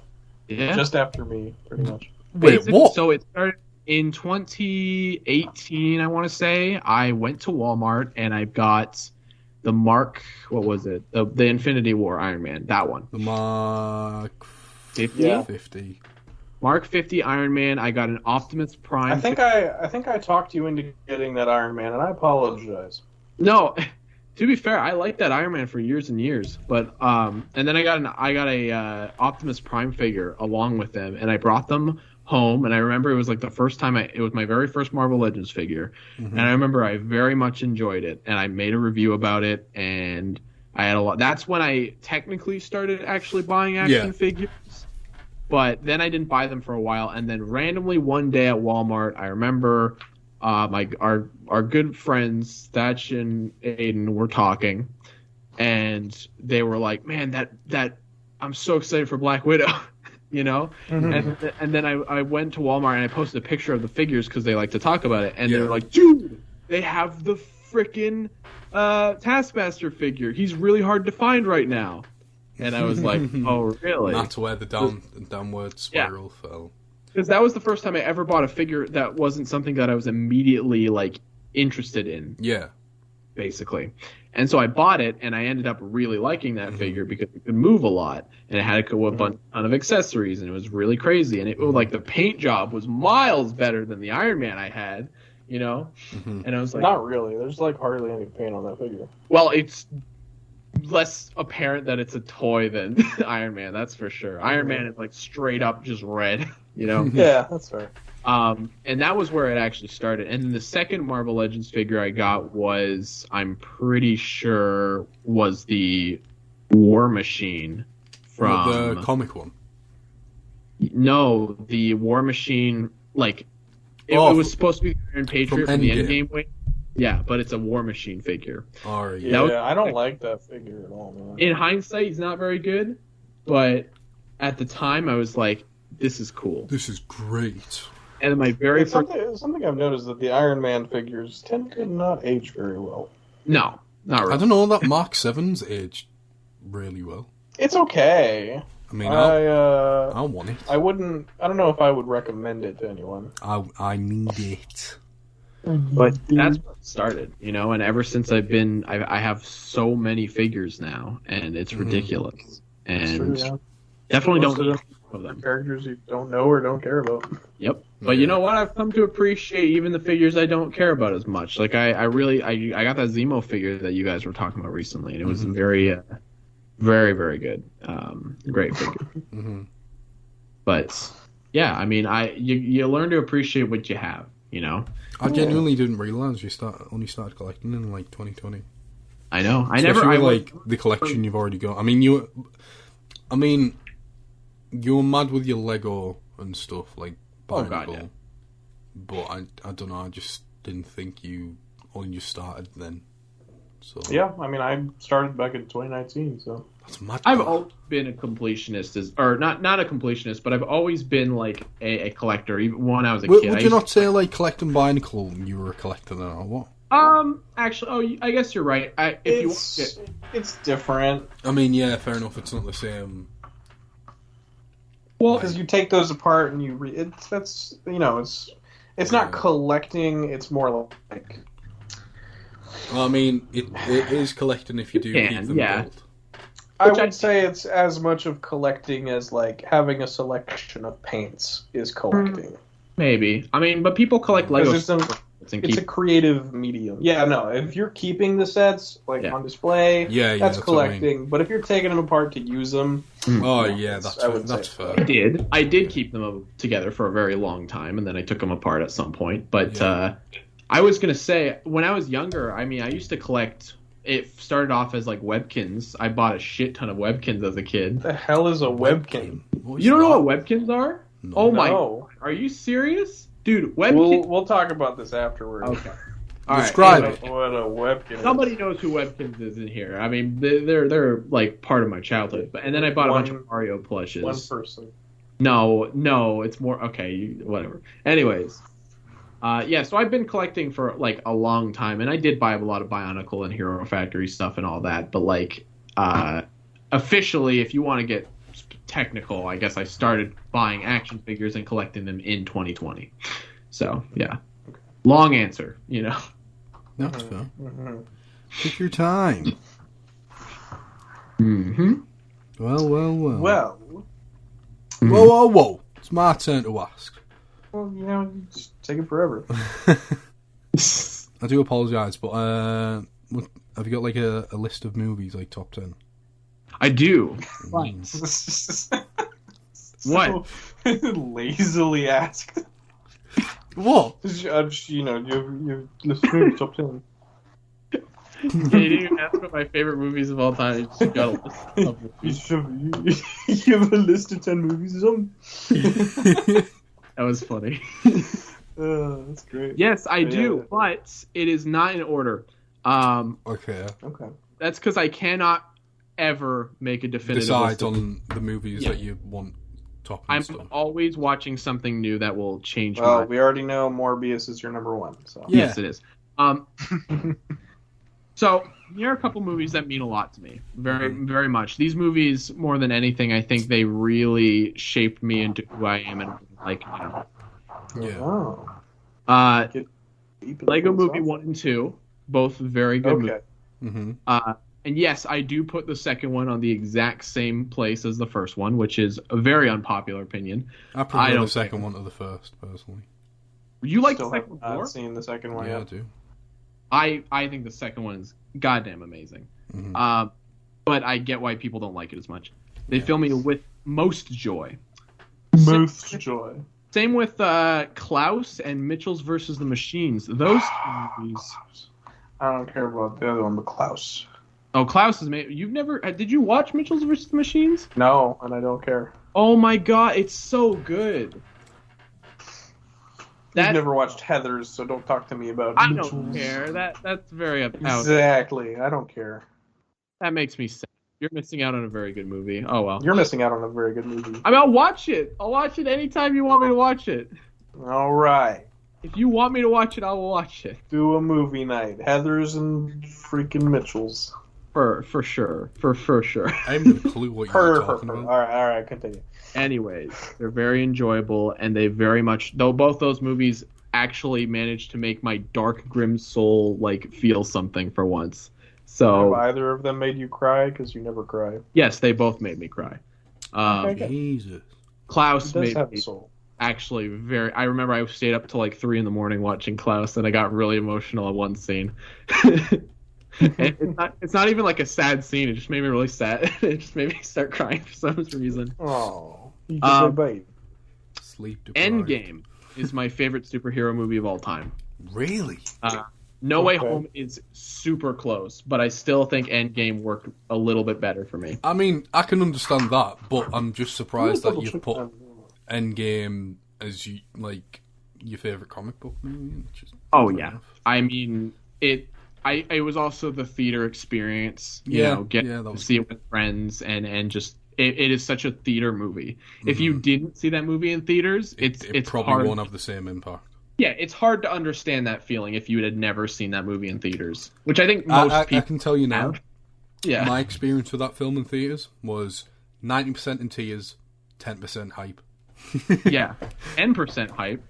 Yeah. just after me, pretty much. Wait, Basically, what? So it started in 2018, I want to say. I went to Walmart and I got the Mark, what was it? The Infinity War Iron Man, that one. The Mark 50? Yeah. 50. Mark 50 Iron Man. I got an Optimus Prime. I think I talked you into getting that Iron Man, and I apologize. No, to be fair, I liked that Iron Man for years and years. But and then I got a Optimus Prime figure along with them, and I brought them home, and I remember it was like the first time it was my very first Marvel Legends figure, and I remember I very much enjoyed it, and I made a review about it, and I had a lot. That's when I technically started actually buying action figures, but then I didn't buy them for a while, and then randomly one day at Walmart, I remember our good friends Thatch and Aiden were talking, and they were like, "Man, that I'm so excited for Black Widow." You know, and then I went to Walmart and I posted a picture of the figures because they like to talk about it, and they were like, "Dude, they have the freaking Taskmaster figure. He's really hard to find right now." And I was like, "Oh, really?" And that's where the downward spiral fell. Because that was the first time I ever bought a figure that wasn't something that I was immediately like interested in. Yeah, basically. And so I bought it, and I ended up really liking that figure because it could move a lot, and it had a ton of accessories, and it was really crazy. And it was like the paint job was miles better than the Iron Man I had, you know. And I was like, not really. There's like hardly any paint on that figure. Well, it's less apparent that it's a toy than Iron Man, that's for sure. Iron Man is like straight up just red, you know. Yeah, that's fair. And that was where it actually started. And then the second Marvel Legends figure I got was, I'm pretty sure, was the War Machine from the comic one. No, the War Machine, like it was supposed to be the Iron Patriot from the Endgame way. Yeah, but it's a War Machine figure. Oh, yeah, I don't like that figure at all, man. In hindsight, he's not very good, but at the time, I was like, "This is cool. This is great." And my very first something I've noticed that the Iron Man figures tend to not age very well. No, not really. I don't know, that Mark 7's aged really well. It's okay. I mean, I want it. I don't know if I would recommend it to anyone. I need it. But that's what started, you know, and ever since I have so many figures now, and it's ridiculous. And true, yeah. Definitely don't need of them. Characters you don't know or don't care about. Yep. But you know what? I've come to appreciate even the figures I don't care about as much. Like I got that Zemo figure that you guys were talking about recently, and it was very, very, very good. Great figure. But yeah, I mean, you learn to appreciate what you have, you know. I genuinely didn't realize you only started collecting in like 2020. I know. The collection you've already got. I mean, you were mad with your Lego and stuff, like Barnacle. Yeah. But I don't know, I just didn't think you only just started then. So yeah, I mean, I started back in 2019, so that's mad. I've always been a completionist, or not a completionist, but I've always been like a collector, even when I was a kid. Would you not say like collecting Barnacle, you were a collector then, or what? Actually, I guess you're right. It's different. I mean, yeah, fair enough. It's not the same. Well, because you take those apart and you it's not collecting. It's more like. Well, I mean, it is collecting if you do keep them built. I would say it's as much of collecting as like having a selection of paints is collecting. Maybe. I mean, but people collect Lego. It's a creative medium. Yeah, no. If you're keeping the sets on display, that's collecting. But if you're taking them apart to use them, that's fair. I did keep them together for a very long time, and then I took them apart at some point. But I was gonna say, when I was younger, I mean, I used to collect. It started off as like Webkins. I bought a shit ton of Webkins as a kid. What the hell is a Webkin? You don't know what Webkins are? No. Oh my! Are you serious? Dude, Webkins... We'll talk about this afterwards. Okay. Describe it. What a Webkin. Somebody knows who Webkins is in here. I mean, they're like part of my childhood. And then I bought a bunch of Mario plushes. One person. No, it's more... Okay, whatever. Anyways. So I've been collecting for like a long time, and I did buy a lot of Bionicle and Hero Factory stuff and all that. But like, officially, if you want to get technical, I guess I started buying action figures and collecting them in 2020. So yeah, long answer, you know. That's fair. Take your time. Well. Whoa! It's my turn to ask. Well, just take it forever. I do apologise, but have you got like a list of movies, like top 10? I do. What? Lazily asked. What? You know, you listen to top 10. Yeah, you didn't even ask what my favorite movies of all time. You just got a list of movies. You have a list of 10 movies or something? That was funny. That's great. Yes, I do, but it is not in order. Okay. That's because I cannot ever make a definitive Decide list of on the movies that you want top and I'm stuff. always watching something new that will change Well, my... we already know Morbius is your number one. So. Yes, it is. So, here are a couple movies that mean a lot to me. Very much. These movies, more than anything, I think they really shaped me into who I am and like now. Yeah. Lego Movie 1 and 2, both very good movies. Mm-hmm. And yes, I do put the second one on the exact same place as the first one, which is a very unpopular opinion. I prefer the second one to the first, personally. You like the second one more? I've seen the second one. Yeah, I do. I think the second one is goddamn amazing. Mm-hmm. But I get why people don't like it as much. They fill me with most joy. Most joy. Same with Klaus and Mitchell's versus the Machines. Those two movies. I don't care about the other one, but Klaus. Oh, Klaus is made. You've never? Did you watch Mitchell's versus the Machines? No, and I don't care. Oh my god, it's so good. You've never watched Heathers, so don't talk to me about. I don't care. That's very out. Exactly, I don't care. That makes me sad. You're missing out on a very good movie. Oh well. You're missing out on a very good movie. I mean, I'll watch it. I'll watch it anytime you want me to watch it. All right. If you want me to watch it, I will watch it. Do a movie night. Heathers and freaking Mitchell's. For sure. For sure. I haven't a clue what you're talking about. All right, continue. Anyways, they're very enjoyable, and they very much, though both those movies actually managed to make my dark, grim soul like feel something for once. So have either of them made you cry? Because you never cry. Yes, they both made me cry. Jesus. Klaus made me soul. Actually very. I remember I stayed up till like 3 a.m. watching Klaus, and I got really emotional at one scene. It's not even like a sad scene. It just made me really sad. It just made me start crying for some reason. Oh, you just a babe. Sleep deprived. Endgame is my favorite superhero movie of all time. Really? No Way Home is super close, but I still think Endgame worked a little bit better for me. I mean, I can understand that, but I'm just surprised that you've put Endgame as your favorite comic book movie. Oh yeah, I mean it. It was also the theater experience. Getting to see it with friends and just it is such a theater movie. Mm-hmm. If you didn't see that movie in theaters, it's probably hard. won't have the same impact. Yeah, it's hard to understand that feeling if you had never seen that movie in theaters, which I think most people. I can tell you now. Yeah, my experience with that film in theaters was 90% in tears, 10% hype. Yeah, 10% hype.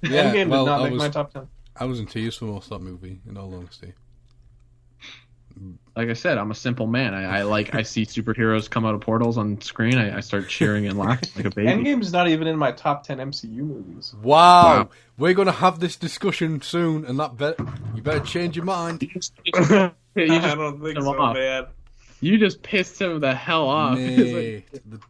Yeah, Endgame did not make my top 10. I was in tears for most of that movie, in all honesty. Like I said, I'm a simple man. I see superheroes come out of portals on screen. I start cheering and laughing like a baby. Endgame's not even in my top 10 MCU movies. Wow. We're going to have this discussion soon, and you better change your mind. I don't think so, man. You just pissed him the hell off. Nay,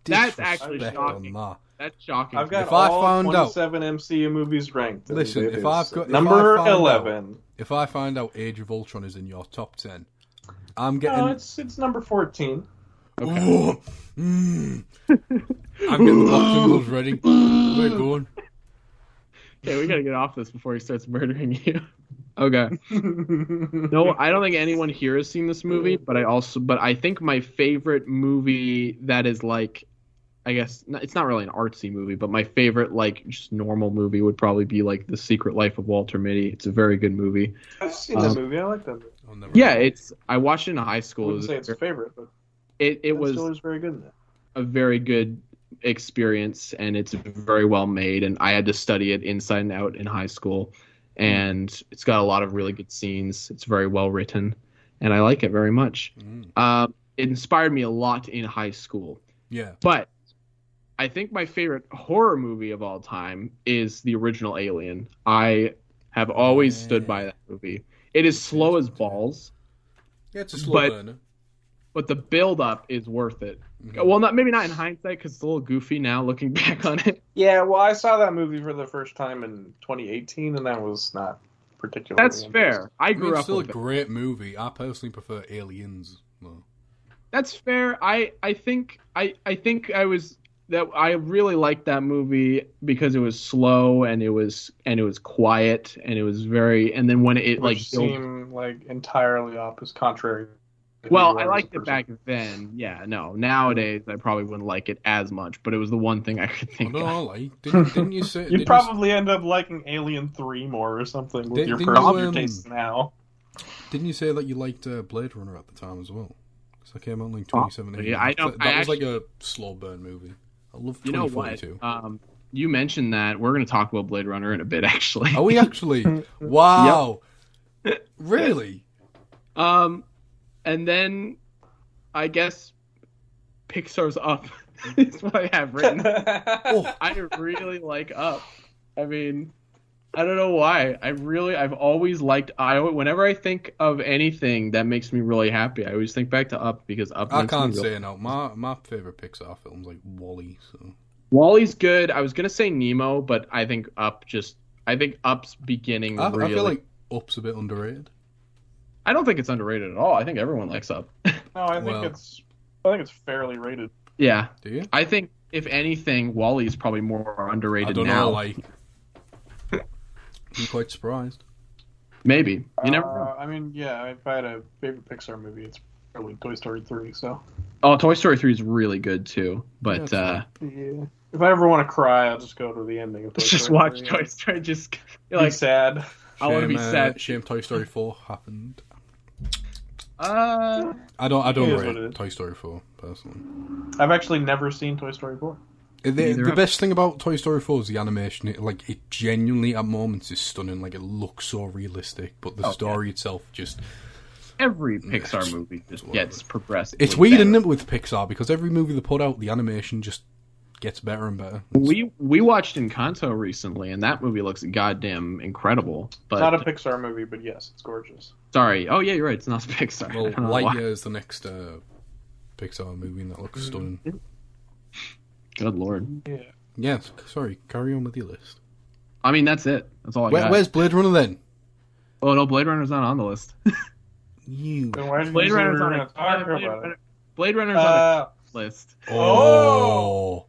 that's actually shocking. That's shocking. I've got all 27 MCU movies ranked. Listen, if I've got number 11. If I find out Age of Ultron is in your top 10, I'm getting. No, it's number 14. Okay. I'm getting the boxing gloves ready. We're going. Okay, we gotta get off this before he starts murdering you. Okay. No, I don't think anyone here has seen this movie, but I think my favorite movie that is like, I guess it's not really an artsy movie, but my favorite like just normal movie would probably be like The Secret Life of Walter Mitty. It's a very good movie. I've seen that movie. I like that movie. Yeah, I watched it in high school. I wouldn't say it's a favorite, but it was still is very good in that. A very good experience, and it's very well made, and I had to study it inside and out in high school, and it's got a lot of really good scenes. It's very well written, and I like it very much. It inspired me a lot in high school. Yeah. But I think my favorite horror movie of all time is the original Alien. I have always stood by that movie. It is slow as balls. Yeah, it's a slow burner. but the build up is worth it. Mhm. Well, maybe not in hindsight because it's a little goofy now looking back on it. Yeah, well, I saw that movie for the first time in 2018, and that was not particularly. That's fair. I grew it's up still a with it. great movie. I personally prefer Aliens, though. That's fair. I think I really liked that movie because it was slow and it was quiet and it was very, and then when it Which seemed like entirely opposite, contrary. Well, I liked it back then. Yeah, no. Nowadays, I probably wouldn't like it as much, but it was the one thing I could think of. No, like didn't you say You'd probably end up liking Alien 3 more or something with your taste now. Didn't you say that you liked Blade Runner at the time as well? Because that came out in like 2017. Yeah, I know. That was like a slow burn movie. I love 2042. You know what? You mentioned that. We're going to talk about Blade Runner in a bit, actually. Are we actually? Wow. Yep. Really? And then, I guess, Pixar's Up is what I have written. I really like Up. I mean, I don't know why. I've always liked. Whenever I think of anything that makes me really happy, I always think back to Up because Up. I can't say no. My favorite Pixar film's like WALL-E. So WALL-E's good. I was gonna say Nemo, but I think Up's beginning. I feel like Up's a bit underrated. I don't think it's underrated at all. I think everyone likes Up. No, I think it's fairly rated. Yeah. Do you? I think if anything, WALL-E's probably more underrated I don't now. know, like I'm quite surprised. Maybe. You never know. I mean, yeah, if I had a favorite Pixar movie, it's probably Toy Story 3, so. Oh, Toy Story 3 is really good too. But yeah. If I ever want to cry, I'll just go to the ending of Toy Story. Just watch Toy Story. Just be sad. I want to be sad. Shame Toy Story 4 happened. I don't rate Toy Story 4 personally. I've actually never seen Toy Story 4. The best thing about Toy Story 4 is the animation. It genuinely at moments is stunning. Like, it looks so realistic, but the story itself just. Every Pixar movie just gets progressive. It's weird, isn't it, with Pixar, because every movie they put out, the animation just gets better and better. We watched Encanto recently, and that movie looks goddamn incredible. But it's not a Pixar movie, but yes, it's gorgeous. Sorry. Oh yeah, you're right. It's not Pixar. Well, Lightyear is the next Pixar movie, and that looks stunning. Good lord. Yeah. Yes. Sorry. Carry on with your list. I mean, that's it. That's all I got. Where's Blade Runner then? Oh no, Blade Runner's not on the list. Then why did Blade Runner's on Blade Runner's on the list. Oh.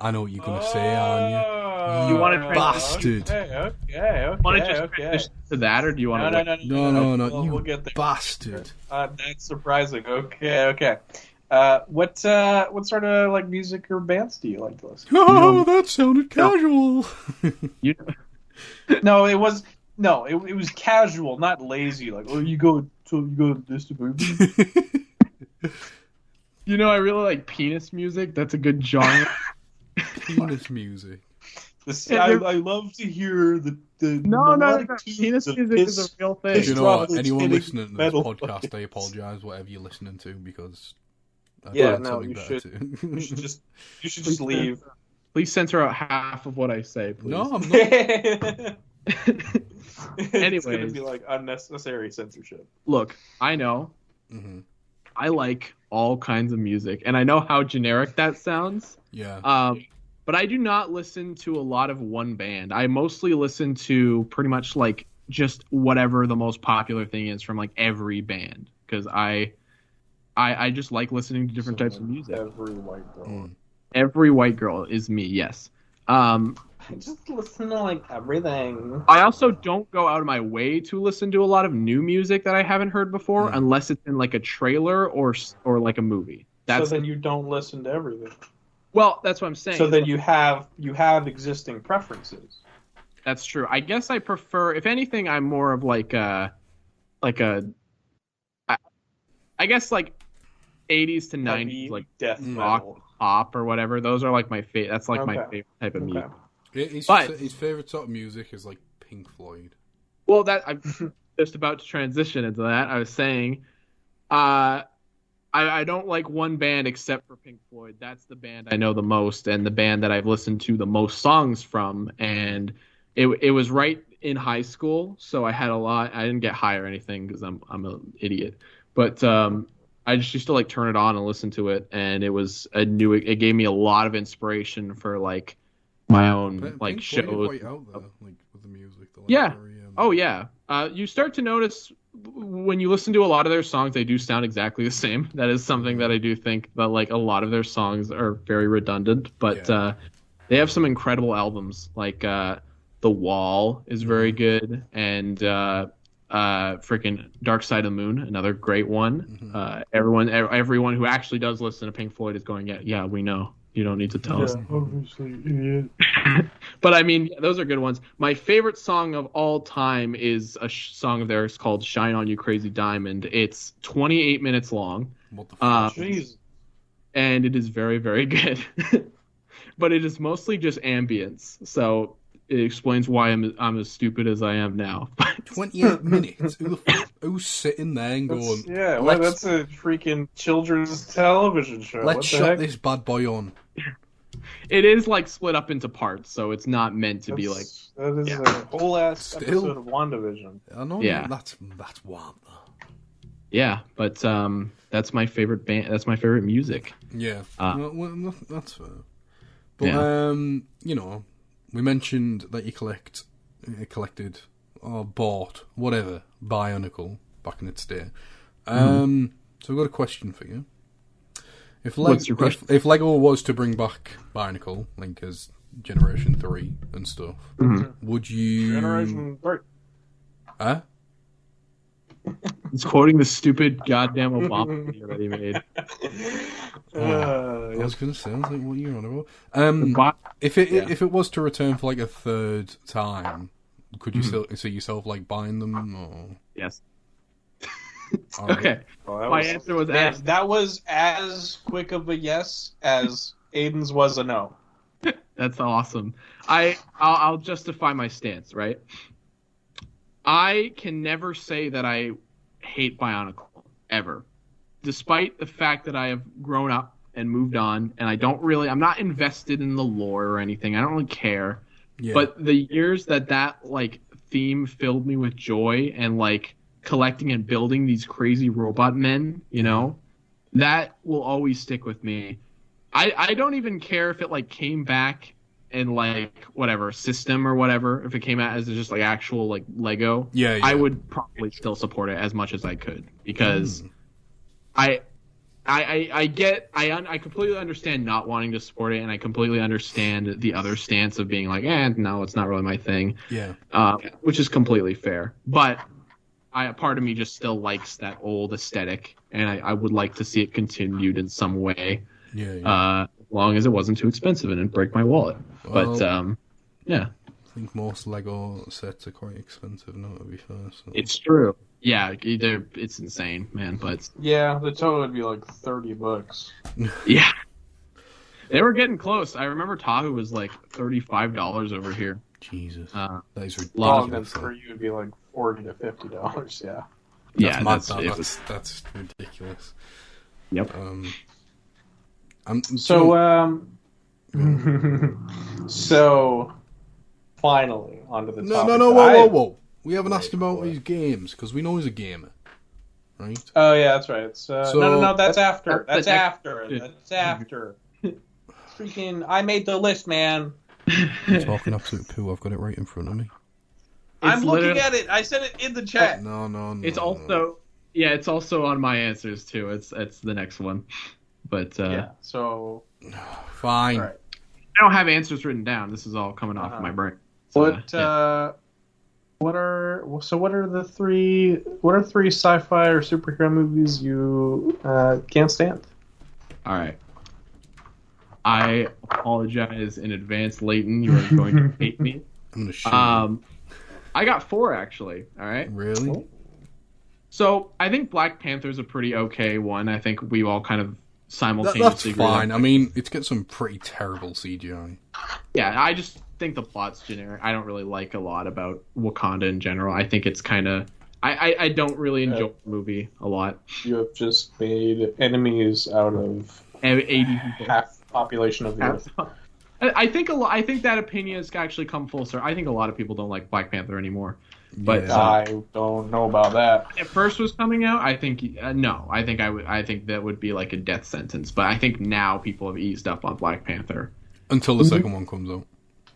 I know what you're gonna say, aren't you? You want to bastard? Okay. Want to just transition to that, or do you want to? No. We'll get there. Bastard. That's surprising. Okay. What sort of like music or bands do you like to listen to? Oh, that sounded casual. No, it was casual, not lazy. Like, you go to this movie. I really like penis music. That's a good genre. Penis music. I love to hear the No, penis music is a real thing. You know what? Anyone listening to this podcast, I apologise, whatever you're listening to, because you should just leave. Please censor out half of what I say, please. No, I'm not. It's going to be like unnecessary censorship. Look, I know. Mm-hmm. I like all kinds of music, and I know how generic that sounds. Yeah. But I do not listen to a lot of one band. I mostly listen to pretty much like just whatever the most popular thing is from like every band, because I just like listening to different types of music. Every white girl. Every white girl is me. Yes. I just listen to like everything. I also don't go out of my way to listen to a lot of new music that I haven't heard before, unless it's in like a trailer or like a movie. So then you don't listen to everything. Well, that's what I'm saying. So then you have existing preferences. That's true. I guess I prefer, if anything, I'm more of I guess like 80s to 90s, like death rock, metal, pop, or whatever. Those are like my favorite. That's like my favorite type of music. His favorite sort of music is like Pink Floyd. Well, that I'm just about to transition into that. I was saying, I don't like one band except for Pink Floyd. That's the band I know the most, and the band that I've listened to the most songs from. And it was right in high school, so I had a lot. I didn't get high or anything because I'm an idiot. But I just used to like turn it on and listen to it, and it gave me a lot of inspiration for like my own like shows. Quite out there, like with the music. Yeah. Oh yeah. You start to notice when you listen to a lot of their songs, they do sound exactly the same. That is something that I do think that like a lot of their songs are very redundant, but they have some incredible albums. Like The Wall is very good, and freaking Dark Side of the Moon, another great one. Everyone who actually does listen to Pink Floyd is going, yeah, we know. You don't need to tell us. Obviously, idiot. But I mean, those are good ones. My favorite song of all time is a song of theirs called "Shine On You Crazy Diamond." It's 28 minutes long. What the fuck? And it is very, very good. But it is mostly just ambience, so it explains why I'm as stupid as I am now. 28 minutes? Who's sitting there and going... that's a freaking children's television show. Let's shut this bad boy on. It is like split up into parts, so it's not meant to be like... That is a whole ass episode of WandaVision. I know, that's wild though. Yeah, but that's my favorite band. That's my favorite music. Yeah, well, that's fair. But you know, we mentioned that you collected or bought whatever Bionicle back in its day. So I've got a question for you. What's your question? If Lego was to bring back Bionicle, like as Generation 3 and stuff, would you... Generation 3. Huh? He's quoting the stupid goddamn Obama video that he made. I was going to say, I was like, what are you on about? If it was to return for like a third time, could you see yourself like buying them? Or... Yes. Right. Okay. Well, my answer was yes. That was as quick of a yes as Aiden's was a no. That's awesome. I'll justify my stance, right? I can never say that I hate Bionicle, ever. Despite the fact that I have grown up and moved on, and I'm not invested in the lore or anything. I don't really care. Yeah. But the years that like theme filled me with joy and like collecting and building these crazy robot men, you know, that will always stick with me. I don't even care if it like came back in like whatever system or whatever, if it came out as just like actual like Lego. Yeah. I would probably still support it as much as I could, because I completely understand not wanting to support it, and I completely understand the other stance of being like, no, it's not really my thing. Yeah. Which is completely fair. But part of me just still likes that old aesthetic, and I would like to see it continued in some way. Yeah. As long as it wasn't too expensive and didn't break my wallet. Well, but yeah. I think most Lego sets are quite expensive now, to be fair. So. It's true. Yeah, it's insane, man. But yeah, the total would be like $30. Yeah, they were getting close. I remember Tahoe was like $35 over here. Jesus, that is ridiculous. Well, then for you would be like $40 to $50. Yeah. That's ridiculous. Yep. So finally onto the topic. Whoa. We haven't asked him about his games, because we know he's a gamer, right? Oh yeah, that's right. It's no. That's after. That's after. Freaking! I made the list, man. I'm talking absolute poo. I've got it right in front of me. I'm looking at it. I said it in the chat. No. It's also it's also on my answers too. It's the next one, but yeah. So fine. Right. I don't have answers written down. This is all coming off my brain. So, What are the three sci-fi or superhero movies you can't stand? All right. I apologize in advance, Leighton. You are going to hate me. I'm gonna shoot you. I got 4 actually. All right. Really? Cool. So I think Black Panther's a pretty okay one. I think we all kind of simultaneously. That's fine. I mean, it's got some pretty terrible CGI. Yeah, I just think the plot's generic. I don't really like a lot about Wakanda in general. I think it's kind of... I don't really enjoy the movie a lot. You have just made enemies out of 80 people. Half the population of the Earth. I think that opinion has actually come full circle. I think a lot of people don't like Black Panther anymore. But Yeah. I don't know about that. when it first was coming out, I think no. I think that would be like a death sentence. But I think now people have eased up on Black Panther. Until the second one comes out.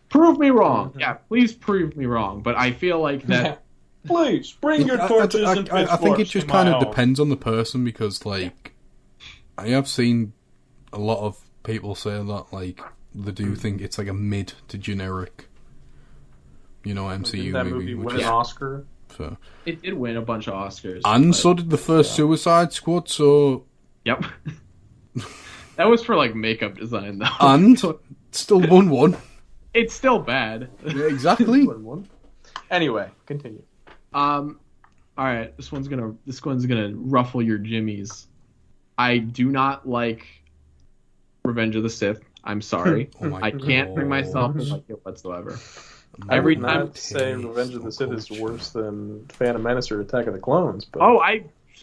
Prove me wrong. Yeah, please prove me wrong. But I feel like that. Please bring your torches and pitchforks. I think it just to kind my of home. depends on the person because, like, I have seen a lot of people say that, like, they do think it's like a mid to generic, MCU Didn't that movie which win is an Oscar? fair. It did win a bunch of Oscars. And but- so did the first Suicide Squad. So Yep. That was for like makeup design though. and still won one. It's still bad. Yeah, exactly. Anyway, continue. All right, this one's gonna ruffle your jimmies. I do not like Revenge of the Sith. I'm sorry. Oh my I can't bring myself to God. like it whatsoever. I Every would time- not say Revenge of the Sith is worse than Phantom Menace or Attack of the Clones. But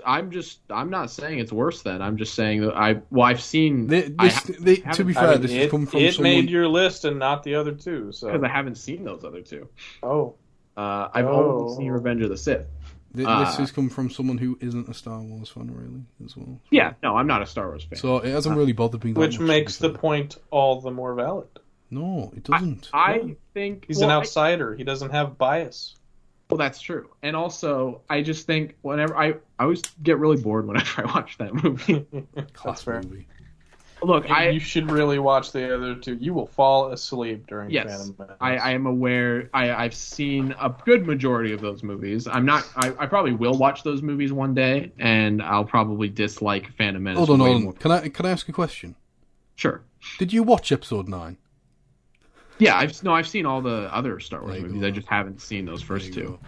I'm not saying it's worse than. I'm just saying that I've seen To be fair, this has come from it someone. made your list and not the other two. So because I haven't seen those other two. oh, I've only seen Revenge of the Sith. This has come from someone who isn't a Star Wars fan, really, as well. Yeah, no, I'm not a Star Wars fan. So it hasn't really bothered me that which much, makes to be the fair. point all the more valid. No, it doesn't. I think He's an outsider. He doesn't have bias. Well, that's true. And also, I just think whenever I always get really bored whenever I watch that movie. Class fair. movie. Look, You should really watch the other two. You will fall asleep during yes, Phantom Menace. I am aware. I've seen a good majority of those movies. I'm not. I probably will watch those movies one day, and I'll probably dislike Phantom Menace. Hold way on. more. Can I ask a question? Sure. Did you watch Episode 9? Yeah, I've seen all the other Star Wars There you movies. go. I just haven't seen those first There you two.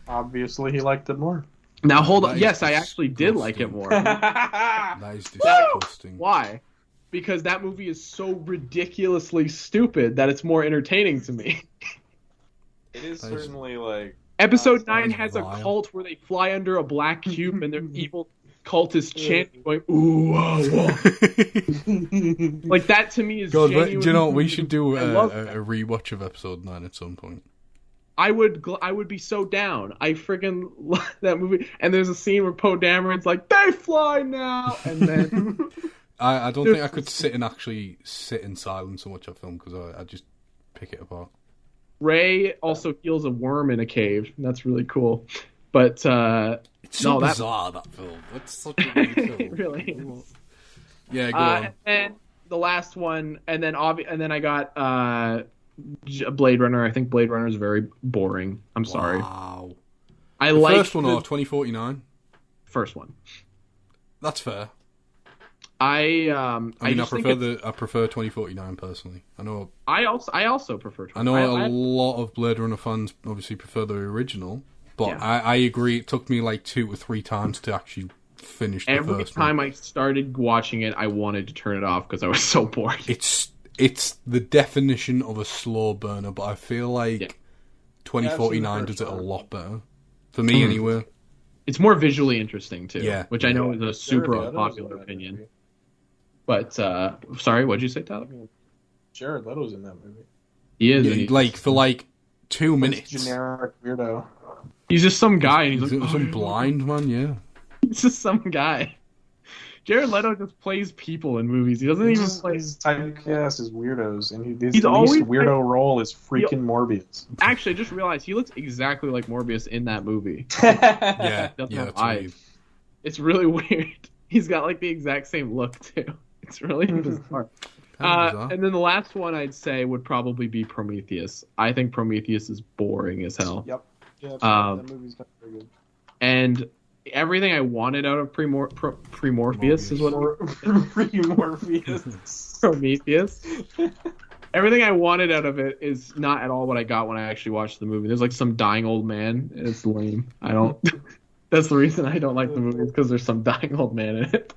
Obviously, he liked it more. Now hold on. That is Yes, I actually did like it more. That is disgusting. Why? Because that movie is so ridiculously stupid that it's more entertaining to me. It is That is- certainly like Episode That 9 is has a vile. cult where they fly under a black cube and their evil cultists chanting, going, ooh, whoa, whoa. Like, that to me is God, genuine. do you know, we should do I love a rewatch of Episode 9 at some point. I would be so down. I friggin' love that movie. And there's a scene where Poe Dameron's like, they fly now! And then... I don't think I could sit in silence and watch that film because I just pick it apart. Rey also heals a worm in a cave. That's really cool. But, It's so No, that- bizarre, that film. It's such a weird film. it really is. Yeah, go on. And then the last one, and then I got Blade Runner. I think Blade Runner is very boring. I'm sorry. Wow. I The like first one the or 2049? first one. That's fair. I I prefer 2049 personally. I also prefer. I know a lot of Blade Runner fans obviously prefer the original, but Yeah. I agree. It took me like 2 or 3 times to actually finish the Every first time one. I started watching it, I wanted to turn it off because I was so bored. It's the definition of a slow burner, but I feel like Yeah. 2049 does it a lot better for me anyway. It's more visually interesting too. Yeah. Which I know is a super Jared Leto's unpopular in that opinion. movie. But sorry, what'd you say, Tyler? Jared Leto's in that movie. He is. Yeah, and like for like 2 He's minutes. generic weirdo. he's just some guy, and He's he's like, some blind man, yeah. He's just some guy. Jared Leto just plays people in movies. He doesn't even play. His typecast is weirdos, and his He's least always weirdo role is freaking Morbius. Actually, I just realized he looks exactly like Morbius in that movie. Yeah, Doesn't yeah, have it's eyes. weird. It's really weird. He's got like the exact same look too. It's really bizarre. Kinda bizarre. And then the last one I'd say would probably be Prometheus. I think Prometheus is boring as hell. Yep. Yeah, Um, that movie's not very good. And everything I wanted out of Premorpheus is what Morbius. Prometheus. Everything I wanted out of it is not at all what I got when I actually watched the movie. There's like some dying old man. And it's lame. I don't. That's the reason I don't like the movie, because there's some dying old man in it.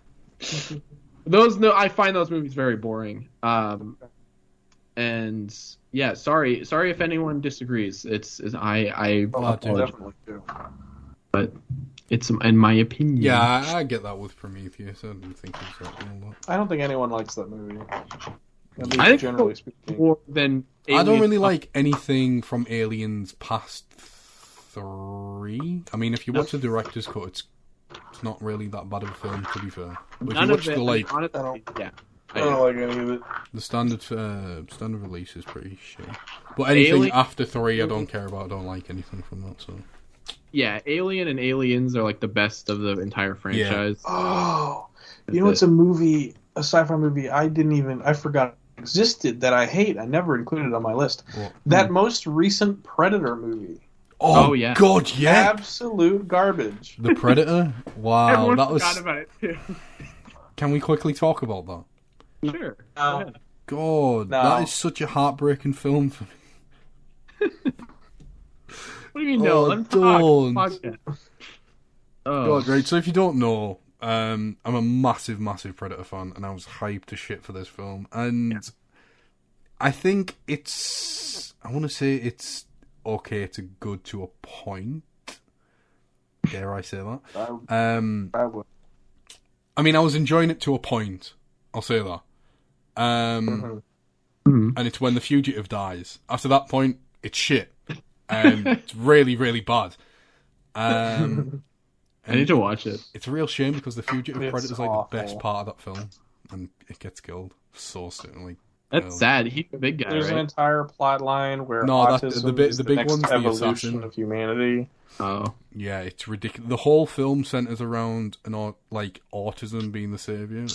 I find those movies very boring. And yeah, sorry if anyone disagrees. I apologize, Definitely do. but it's in my opinion. Yeah, I get that with Prometheus. I didn't think it was that all that. I don't think anyone likes that movie. At least I think generally speaking. more than I don't Alien. really like anything from Aliens past 3. agree. I mean, if you watch the director's cut, it's not really that bad of a film, to be fair. But if None you of watch it. the like, Honestly, yeah. I don't like any of it. the standard release is pretty shit. But anything after 3, I don't care about. I don't like anything from that. So Yeah, Alien and Aliens are like the best of the entire franchise. Oh, you know, it's a movie, a sci-fi movie I forgot existed that I hate. I never included it on my list. What? That most recent Predator movie. Oh yeah. God, yeah. Absolute garbage. The Predator. Wow, Everyone that was. forgot about it too. Can we quickly talk about that? Sure. No. God, No. that is such a heartbreaking film for me. What do you mean no? Oh, Let him don't. talk. Podcast. Oh. God, right. So if you don't know, I'm a massive, massive Predator fan, and I was hyped to shit for this film. And I think I want to say it's okay to good to a point. Dare I say that? I would. I mean, I was enjoying it to a point. I'll say that. And it's when the fugitive dies. After that point, it's shit. It's really, really bad. I need to watch it. It's a real shame because the fugitive It's predator's like awful. the best part of that film, and it gets killed so soon. That's sad. He's a big guy, There's an right? entire plot line where No, autism the big- is the the big next one's the evolution assassin. of humanity. Oh. Yeah, it's ridiculous. The whole film centers around autism being the savior.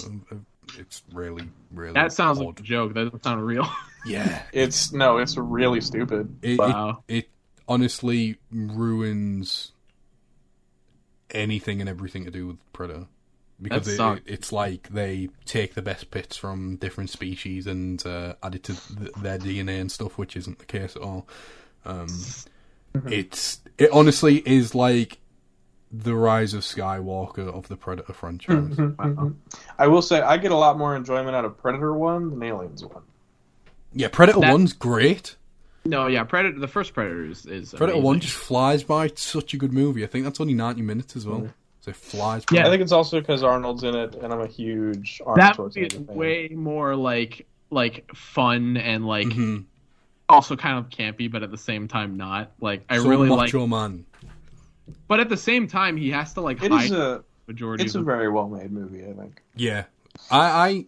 It's really, really. That sounds odd. like a joke. That doesn't sound real. Yeah, It's really stupid. Wow. It honestly ruins anything and everything to do with Predator. Because That sucks. it's like they take the best bits from different species and add it to their DNA and stuff, which isn't the case at all. It honestly is like the Rise of Skywalker of the Predator franchise. Wow. I will say I get a lot more enjoyment out of Predator 1 than Aliens 1. Yeah, Predator 1's great. No, yeah, Predator. The first Predator is Predator amazing. 1 just flies by. It's such a good movie. I think that's only 90 minutes as well. So it flies by. Yeah. I think it's also because Arnold's in it, and I'm a huge That Arnold movie is Schwarzenegger fan. way more like fun and like Mhm. also kind of campy, but at the same time not. Like I So really like, Macho Man. but at the same time he has to like It hide is the majority it's of a the very well made movie, I think. Yeah, I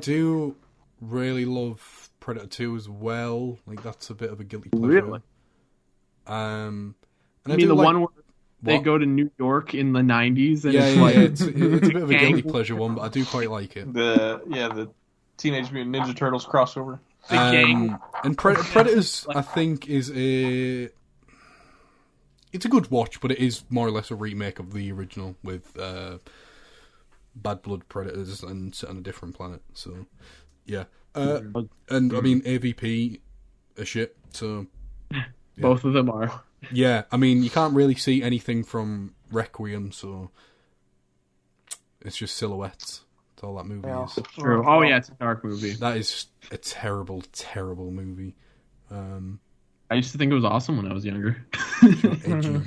do really love Predator 2 as well. Like that's a bit of a guilty pleasure. Really? And I mean do the like, one where they what? go to New York in the 90s and Yeah, it's yeah, like it's a bit of a guilty gang- pleasure one, but I do quite like it. The Teenage Mutant Ninja Turtles crossover. the gang. And Predators, I think, is it's a good watch, but it is more or less a remake of the original with bad blood predators and set on a different planet. So, yeah. And I mean, AVP are shit. So, Both of them are. yeah. I mean, you can't really see anything from Requiem, so it's just silhouettes. That's all that movie Yeah. is. True. Oh yeah, it's a dark movie. That is a terrible, terrible movie. I used to think it was awesome when I was younger. Edgy.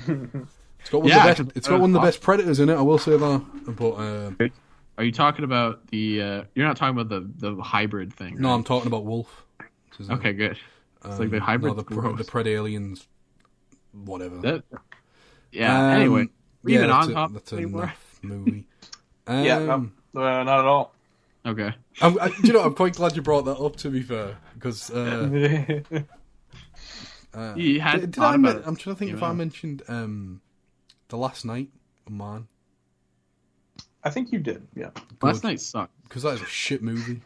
It's got one of the best. It's got one of the best predators in it. I will say that. But Are you talking about the? You're not talking about the hybrid thing. no, right? I'm talking about Wolf. Okay, good. It's like the hybrid. No, the Pred aliens. Whatever. Anyway, we're even on top that's a anymore. naff movie. Not at all. Okay. I'm quite glad you brought that up. To be fair, because You had did thought I about it. I'm trying to think if I mentioned The Last Night of Man. I think you did, yeah. Last night sucked. Because that is a shit movie.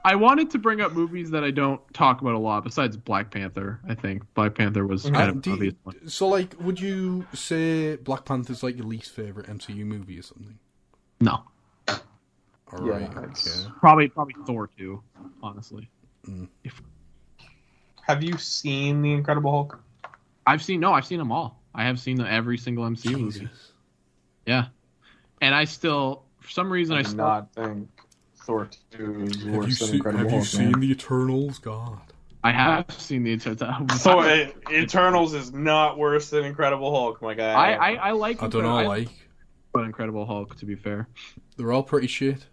I wanted to bring up movies that I don't talk about a lot, besides Black Panther. I think Black Panther was kind of obvious one. So, like, would you say Black Panther's like your least favorite MCU movie or something? No, All Yeah, right, it's- okay. probably Thor 2, honestly. Have you seen The Incredible Hulk? I've seen them all. I have seen every single MCU movie. Jesus. Yeah, and I still, for some reason, I I do still not think Thor 2 is worse than Incredible Have you Hulk. seen man. The Eternals? God. I have seen the Thor Eternals is not worse than Incredible Hulk, my guy. I like. I don't know, like, Incredible Hulk. To be fair, they're all pretty shit.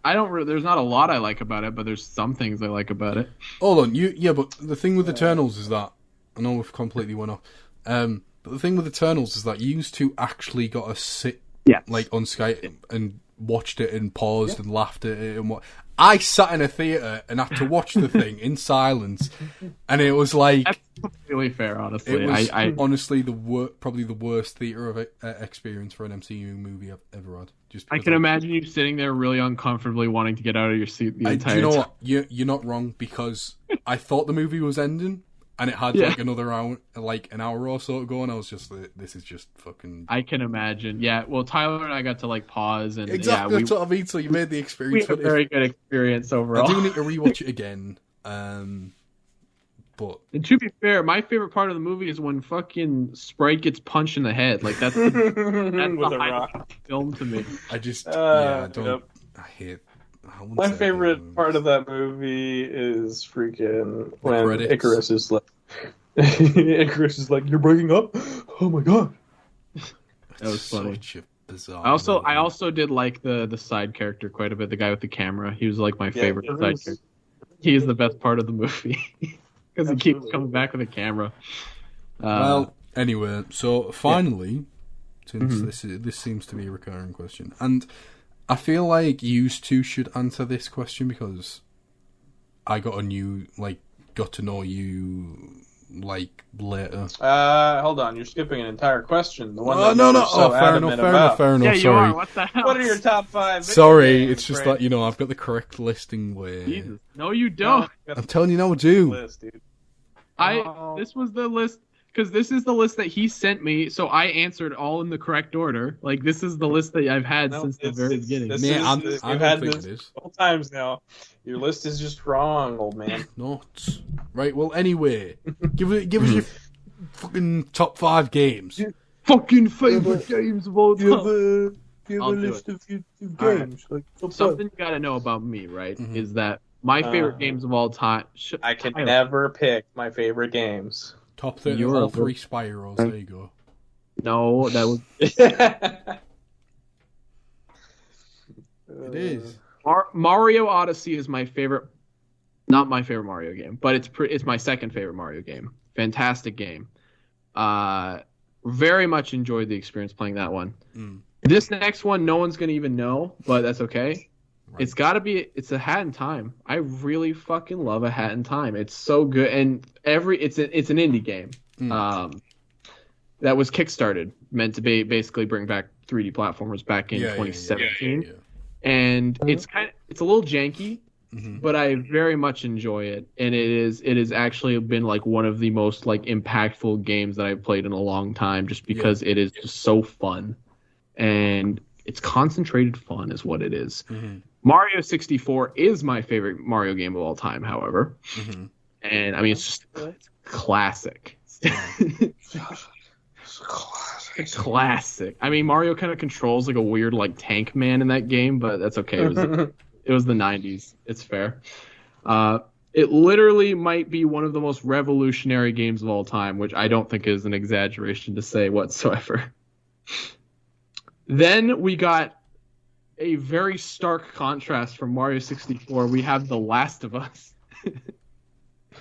I don't. There's not a lot I like about it, but there's some things I like about it. Hold on, but the thing with Eternals is that I know we've completely went off. But the thing with Eternals is that you two actually got to sit like on Skype and watched it and paused and laughed at it and what. I sat in a theater and had to watch the thing in silence, and it was like that's completely fair. Honestly, it was honestly probably the worst theater of experience for an MCU movie I've ever had. I can imagine you sitting there really uncomfortably, wanting to get out of your seat the entire time. You know what? You're not wrong, because I thought the movie was ending. And it had like another hour, like an hour or so to go, and I was just like, "This is just fucking." I can imagine. Yeah, well, Tyler and I got to like pause and exactly that's what I mean. So you made the experience. We had a very good experience overall. I do need to rewatch it again. But and to be fair, my favorite part of the movie is when fucking Sprite gets punched in the head. Like that's the highlight of the film to me. I just I don't. Yep. I hate. My favorite part of that movie is freaking when Icarus is like, "You're breaking up? Oh my god!" That was funny. Such a bizarre I also did like the side character quite a bit. The guy with the camera. He was like my favorite side character. He is the best part of the movie because he keeps coming back with a camera. Well, anyway, so finally, since this seems to be a recurring question, and I feel like you two should answer this question because I got to know you like later. Hold on, you're skipping an entire question. The one fair enough. Yeah, you sorry. are. What the hell? What are your top 5? Sorry, it's just that I've got the correct listing where. Jesus. No, you don't. I'm telling you, no, I do. List, dude. This was the list. Because this is the list that he sent me, so I answered all in the correct order. Like, this is the list that I've had since the very beginning. I don't think it is. Couple times now. Your list is just wrong, old man. Not. Right, well, anyway. give us your fucking top 5 games. Fucking favorite games of all time. Do you have a list of games? Right. Like, something you gotta know about me, right, is that my favorite games of all time... I can never pick my favorite games. Top 30, all 3 Spyros. There you go. No, that was. It is. Mario Odyssey is my favorite. Not my favorite Mario game, but it's my second favorite Mario game. Fantastic game. Very much enjoyed the experience playing that one. This next one, no one's gonna even know, but that's okay. Right. It's a Hat in Time. I really fucking love A Hat in Time. It's so good, and it's an indie game that was kickstarted, meant to basically bring back 3D platformers back in 2017. Yeah. And it's a little janky, but I very much enjoy it, and it is actually been like one of the most like impactful games that I've played in a long time, just because it is just so fun, and it's concentrated fun is what it is. Mario 64 is my favorite Mario game of all time, however. And I mean, it's classic. It's classic. I mean, Mario kind of controls like a weird like tank man in that game, but that's okay. It was the 90s. It's fair. It literally might be one of the most revolutionary games of all time, which I don't think is an exaggeration to say whatsoever. Then we got a very stark contrast from Mario 64. We have The Last of Us,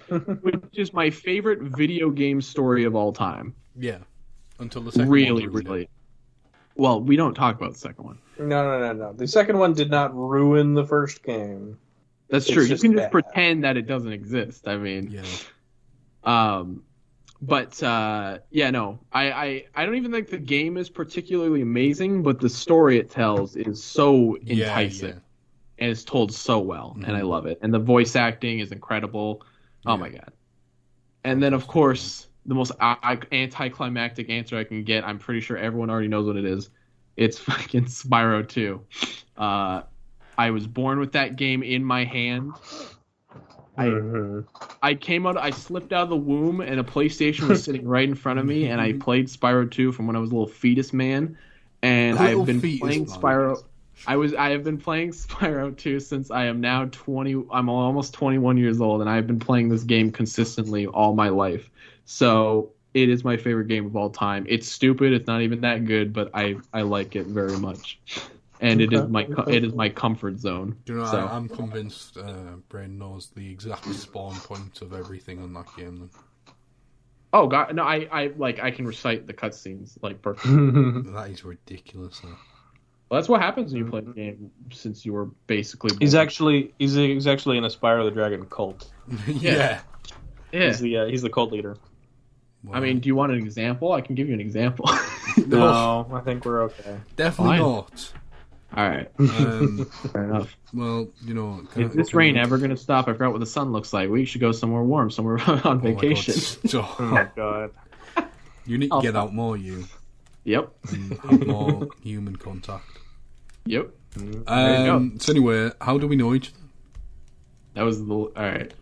which is my favorite video game story of all time. Yeah, until the second one. Really. Well, we don't talk about the second one. No. The second one did not ruin the first game. That's true. You can just pretend that it doesn't exist. I mean, But I don't even think the game is particularly amazing, but the story it tells is so enticing, and it's told so well, and I love it. And the voice acting is incredible. Oh my god! And then of course the most anticlimactic answer I can get. I'm pretty sure everyone already knows what it is. It's fucking Spyro 2. I was born with that game in my hand. I slipped out of the womb, and a PlayStation was sitting right in front of me, and I played Spyro 2 from when I was a little fetus man, and I have been playing Spyro. I have been playing Spyro 2 since I am now 20. I'm almost 21 years old, and I have been playing this game consistently all my life. So it is my favorite game of all time. It's stupid. It's not even that good, but I like it very much. And it is my comfort zone. Do you know, I'm convinced Brain knows the exact spawn point of everything on that game. Then. Oh god, no, I can recite the cutscenes like perfectly. That is ridiculous. Though. Well, that's what happens when you play the game. Since you were basically He's actually in a Spyro the Dragon cult. Yeah. He's the cult leader. Wow. I mean, do you want an example? I can give you an example. No, I think we're okay. Definitely Fine. not. All right, fair enough. Well, Is this rain ever going to stop? I forgot what the sun looks like. We should go somewhere warm, somewhere on vacation. Stop. Oh god. You need to get out more, you. Yep. And have more human contact. Yep. There you go. So anyway, how do we know each That was the all right.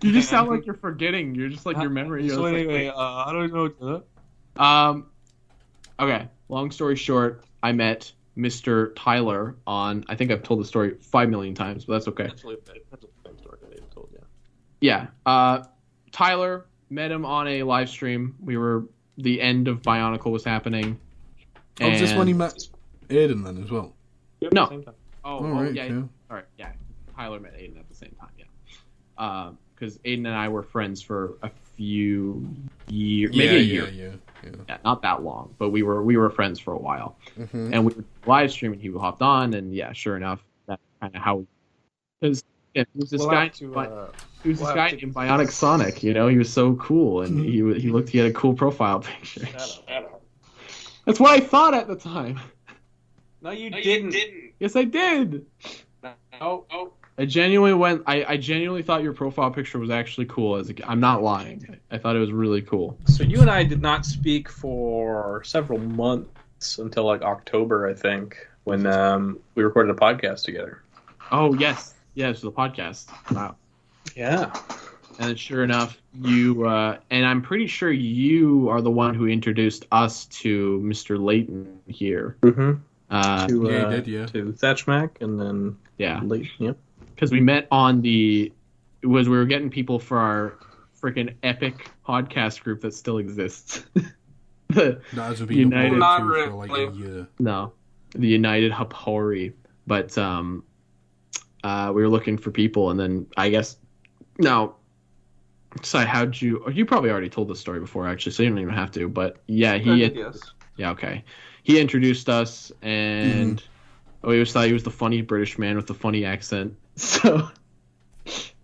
You just sound like you're forgetting. You're just like your memory. So anyway, how do we know each other? Okay. Long story short, I met Mr. Tyler on. I think I've told the story 5 million times, but that's okay. That's a same story that I told you. Yeah. Tyler, met him on a live stream. The end of Bionicle was happening. Oh, was this when he met Aiden then as well? Yep, No. same time. Alright, yeah. okay. All right, yeah. Tyler met Aiden at the same time, yeah. Because Aiden and I were friends for a few years, maybe a year. Yeah, not that long, but we were friends for a while. Mm-hmm. And we were live streaming. He hopped on, and yeah, sure enough, that's kind of how. Because yeah, there was this guy. He was this guy named Bionic Sonic. He was so cool, and he had a cool profile picture. That's what I thought at the time. No, you didn't. Yes, I did. No. I genuinely thought your profile picture was actually cool. I'm not lying. I thought it was really cool. So you and I did not speak for several months until like October, I think, when we recorded a podcast together. Oh yes, the podcast. Wow. Yeah. And then sure enough, you and I'm pretty sure you are the one who introduced us to Mr. Layton here. Mm-hmm. He did, yeah. To Thatch Mac and then Layton, yep. Because we met on we were getting people for our freaking epic podcast group that still exists. That has been United for like a year. No, the United Hapori. But we were looking for people, and then I guess now. So how'd you probably already told this story before actually, so you don't even have to. But yeah, Yes. Yeah, okay. He introduced us, and we always thought he was the funny British man with the funny accent. So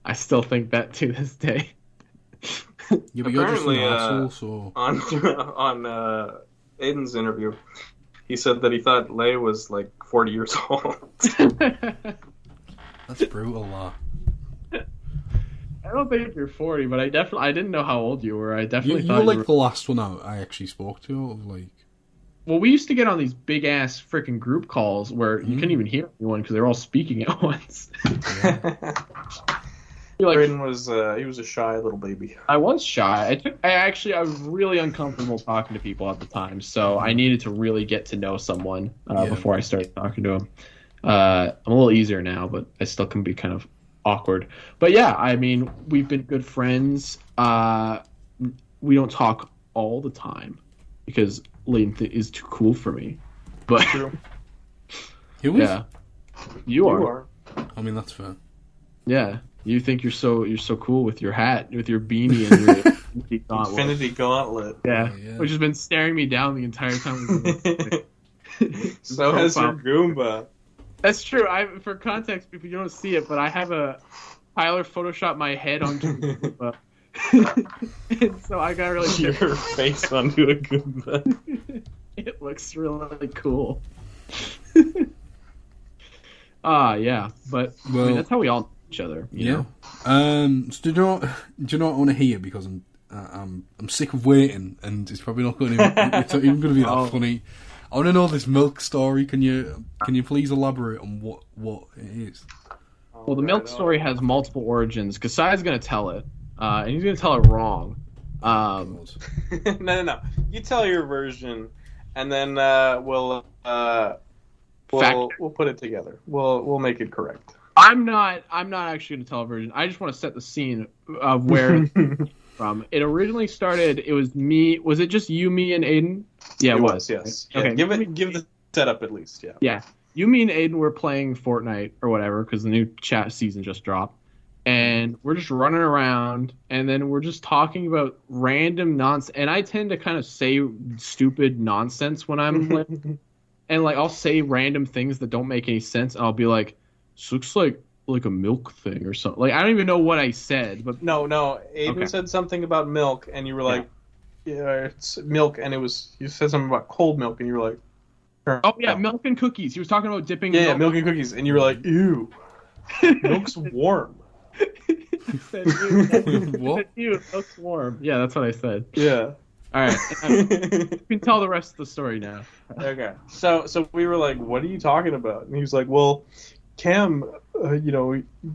I still think that to this day. Yeah, but you're just an asshole, so... on Aiden's interview, he said that he thought Leigh was like 40 years old. That's brutal, that. I don't think you're 40, but I didn't know how old you were. I definitely You thought were like the last one I actually spoke to. Like, well, we used to get on these big ass freaking group calls where you couldn't even hear anyone because they're all speaking at once. Yeah. Braden was he was a shy little baby. I was shy. I was really uncomfortable talking to people at the time, so I needed to really get to know someone before I started talking to them. I'm a little easier now, but I still can be kind of awkward. But yeah, I mean, we've been good friends. We don't talk all the time because Layton is too cool for me. But True. Who is? Yeah, you are. I mean, that's fair. Yeah, you think you're so cool with your hat, with your beanie, and your Infinity Gauntlet. Yeah, which has been staring me down the entire time. So has your Goomba. That's true. For context, people, you don't see it, but I have Tyler Photoshop my head onto a Goomba. And so I got really your face onto a Goomba. It looks really cool. Yeah, but well, I mean, that's how we all know each other. You know? So do you know what I want to hear? Because I'm sick of waiting, and it's probably not going to. It's not even going to be that funny. I want to know this milk story. Can you please elaborate on what it is? Well, the milk story has multiple origins. Kasai's going to tell it, and he's going to tell it wrong. No. You tell your version, and then we'll put it together. We'll make it correct. I'm not actually going to tell a version. I just want to set the scene of where it's from. It originally started. It was me. Was it just you, me, and Aiden? Yeah, it was. Yes. Okay. Yeah, give the setup at least. Yeah. Yeah. You, me, and Aiden were playing Fortnite or whatever because the new chat season just dropped, and we're just running around, and then we're just talking about random nonsense. And I tend to kind of say stupid nonsense when I'm playing. And like I'll say random things that don't make any sense, and I'll be like, "This looks like a milk thing or something." Like I don't even know what I said, but no, Aiden said something about milk, and you were like, "Yeah, it's milk," and you said something about cold milk, and you were like, "Oh yeah, milk and cookies." He was talking about dipping. Yeah, milk and cookies, and you were like, "Ew, milk's warm." He said, "Ew, What? Ew, milk's warm." Yeah, that's what I said. Yeah. All right, you can tell the rest of the story now. Okay, so we were like, "What are you talking about?" And he was like, "Well, Cam,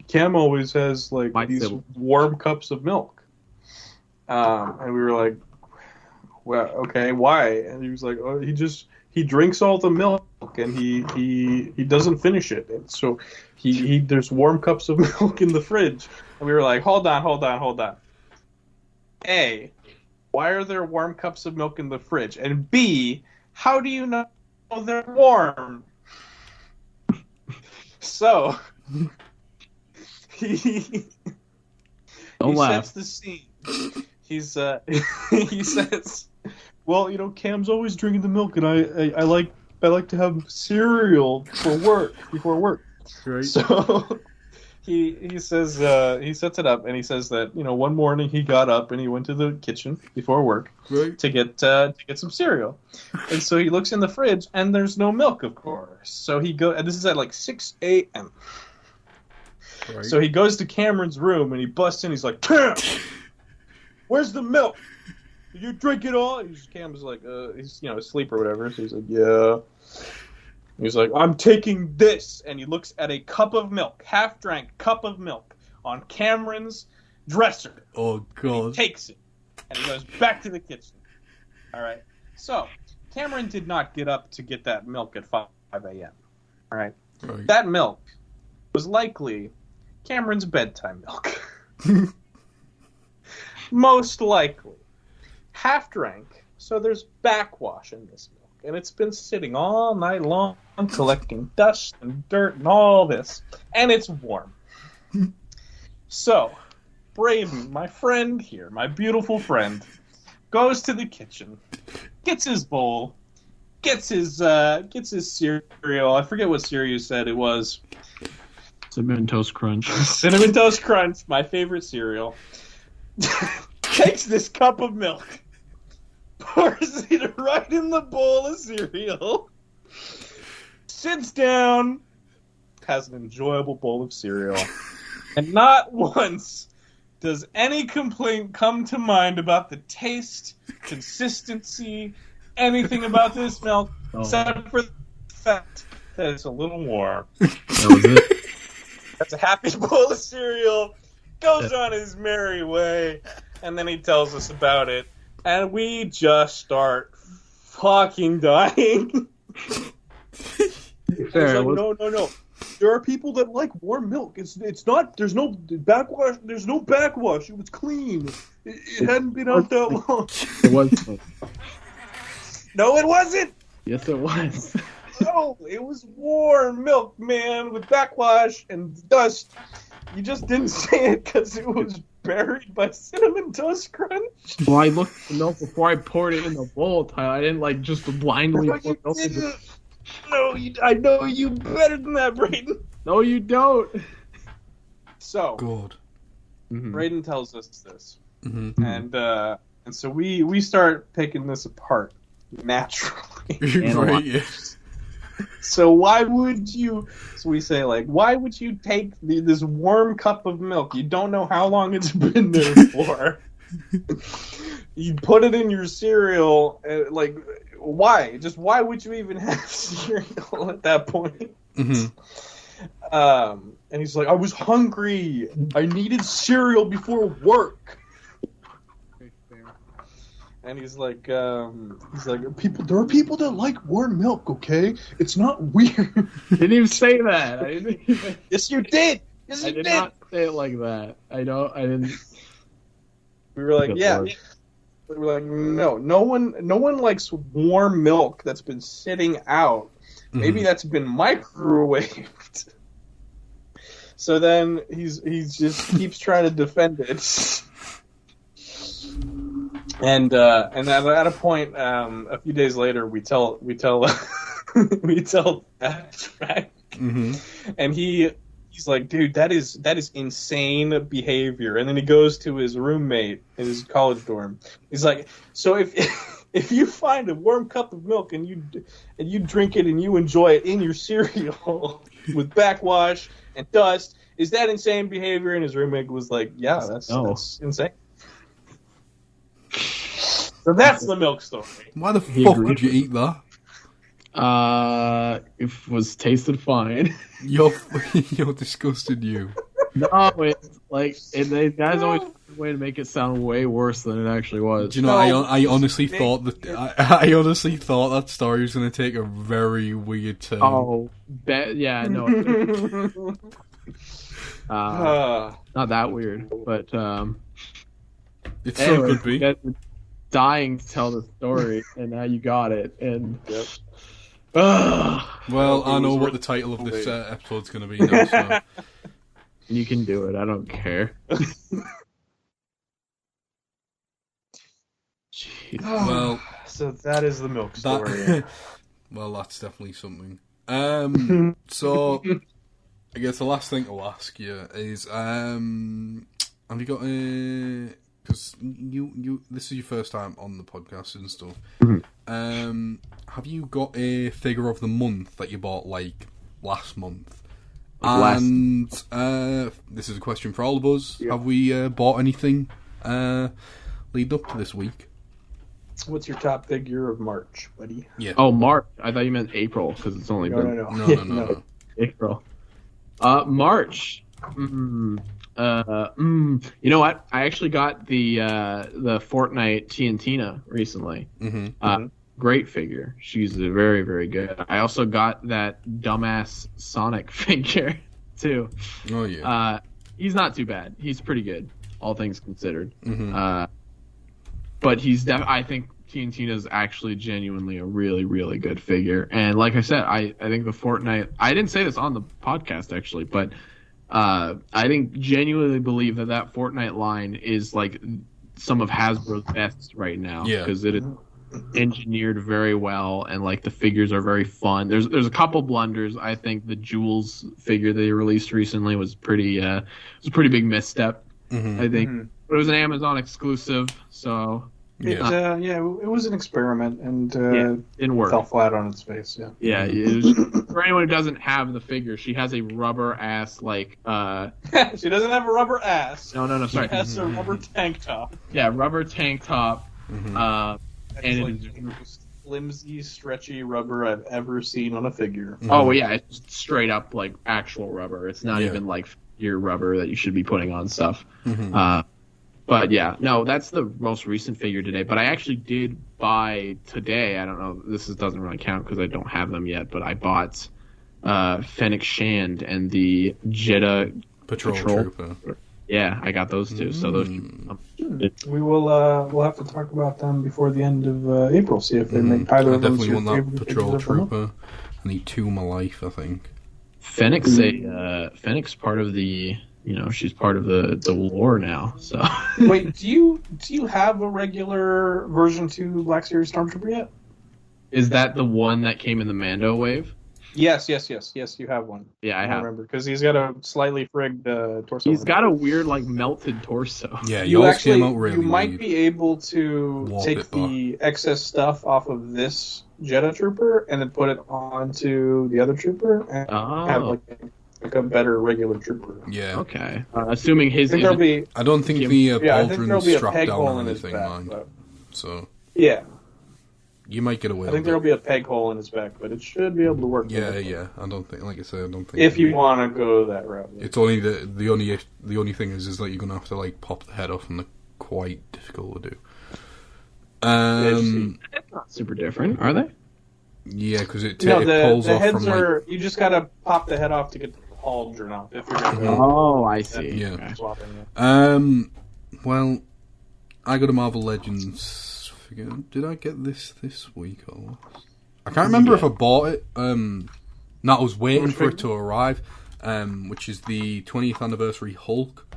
Cam always has like these warm cups of milk." And we were like, "Well, okay, why?" And he was like, "Oh, he drinks all the milk and he doesn't finish it, and so he there's warm cups of milk in the fridge." And we were like, "Hold on. A, why are there warm cups of milk in the fridge? And B, how do you know they're warm?" So he sets the scene. He says, "Well, Cam's always drinking the milk, and I like to have cereal before work." Right. So he says he sets it up, and he says that one morning he got up and he went to the kitchen before work to get some cereal, and so he looks in the fridge and there's no milk, of course. So he and this is at like 6 a.m. Right. So he goes to Cameron's room and he busts in. He's like, "Cam, where's the milk? Did you drink it all?" And Cam's like, he's asleep or whatever. So he's like, "Yeah." He's like, "I'm taking this," and he looks at a cup of milk, half-drank cup of milk, on Cameron's dresser. Oh, God. He takes it, and he goes back to the kitchen. All right. So, Cameron did not get up to get that milk at 5 a.m. All right. That milk was likely Cameron's bedtime milk. Most likely. Half-drank, so there's backwash in this milk. And it's been sitting all night long, collecting dust and dirt and all this. And it's warm. So, Braden, my friend here, my beautiful friend, goes to the kitchen, gets his bowl, gets his cereal. I forget what cereal you said it was. Cinnamon Toast Crunch. Cinnamon Toast Crunch, my favorite cereal. Takes this cup of milk. Pours it right in the bowl of cereal, sits down, has an enjoyable bowl of cereal, and not once does any complaint come to mind about the taste, consistency, anything about this milk, except for the fact that it's a little warm. That was it. That's a happy bowl of cereal, goes on his merry way, and then he tells us about it. And we just start fucking dying. It's like, no. There are people that like warm milk. It's not. There's no backwash. There's no backwash. It was clean. It hadn't been out that long. It was. No, it wasn't. Yes, it was. No, it was warm milk, man, with backwash and dust. You just didn't say it because it was buried by Cinnamon Toast Crunch. Well, I looked at the milk before I poured it in the bowl, Tyler. I didn't just blindly pour milk in the... No, I know you better than that, Braden. No, you don't. So, God. Braden tells us this, and so we start picking this apart naturally. Right, yes. So why would you? So we say why would you take this warm cup of milk? You don't know how long it's been there for. You put it in your cereal. Why? Just why would you even have cereal at that point? And he's like, I was hungry. I needed cereal before work. And he's like, there are people that like warm milk, okay? It's not weird. Didn't even say that. Yes, you did. Yes, you did not say it like that. I didn't. We were like, yeah. We were like, no one likes warm milk that's been sitting out. Maybe that's been microwaved. So then he's just keeps trying to defend it. And at a point, a few days later, we tell that Frank, and he's like, dude, that is insane behavior. And then he goes to his roommate in his college dorm. He's like, so if you find a warm cup of milk and you drink it and you enjoy it in your cereal with backwash and dust, is that insane behavior? And his roommate was like, yeah, that's insane. So that's the milk story. Why the fuck would you eat that? It was tasted fine. You're disgusting, you. No, it's like they guys always find a way to make it sound way worse than it actually was. Do you know? I honestly thought that story was going to take a very weird turn. Oh, yeah, no. Not that weird, but it so could be. Dying to tell the story, and now you got it. And well, I know what the title of this episode's going to be now. So. You can do it. I don't care. Well, so that is the milk story. Well, that's definitely something. So I guess the last thing to ask you is, have you got a? Because this is your first time on the podcast and stuff. Have you got a figure of the month that you bought like last month? And this is a question for all of us. Yep. Have we bought anything lead up to this week? What's your top figure of March, buddy? Yeah. Oh, March. I thought you meant April because it's only been no. April. March. You know what? I actually got the Fortnite Tiantina recently. Great figure. She's very, very good. I also got that dumbass Sonic figure too. Oh yeah. He's not too bad. He's pretty good, all things considered. But he's I think Tiantina is actually genuinely a really, really good figure. And like I said, I think the Fortnite. I didn't say this on the podcast actually, but. I think genuinely believe that Fortnite line is like some of Hasbro's best right now because it is engineered very well and like the figures are very fun. There's a couple blunders. I think the Jules figure they released recently was pretty big misstep. I think, but it was an Amazon exclusive, so. It was an experiment and didn't work. Fell flat on its face. Yeah. For anyone who doesn't have the figure, she has a rubber ass like. She doesn't have a rubber ass. No. Sorry. She has a rubber tank top. Yeah, rubber tank top. And like the most flimsy, stretchy rubber I've ever seen on a figure. Oh yeah, it's straight up like actual rubber. It's not even like your rubber that you should be putting on stuff. But yeah, no, that's the most recent figure today. But I actually did buy today. I don't know. This doesn't really count because I don't have them yet. But I bought Fennec Shand and the Jeddah Patrol Trooper. Yeah, I got those two. So those. We will. We'll have to talk about them before the end of April. See if they make either of them. I definitely want that Patrol Trooper. I need two in my life. I think. Fennec's Fennec's part of the. She's part of the lore now. So wait, do you have a regular version 2 Black Series Stormtrooper yet? Is that the one that came in the Mando wave? Yes, you have one. Yeah, I have. Remember because he's got a slightly frigged torso. He's got a weird like melted torso. Yeah, you might be able to take the excess stuff off of this Jeddah Trooper and then put it onto the other Trooper and have like a better regular trooper. Yeah. Okay. Assuming his. I don't think the pauldron's strapped down or anything, mind. So. Yeah. You might get away. I think there'll be a peg hole in his back, but it should be able to work. Yeah. I don't think, like I said, if you want to go that route. It's only the only thing is that you're gonna have to like pop the head off, and they're quite difficult to do. It's not super different, are they? Yeah, because it pulls off from like. You just gotta pop the head off to get. Pauldron off. If you're gonna I see. Yeah. Okay. Well, I got a Marvel Legends figure. Did I get this week or last? I can't remember if I bought it. No, I was waiting for it to arrive. which is the 20th anniversary Hulk.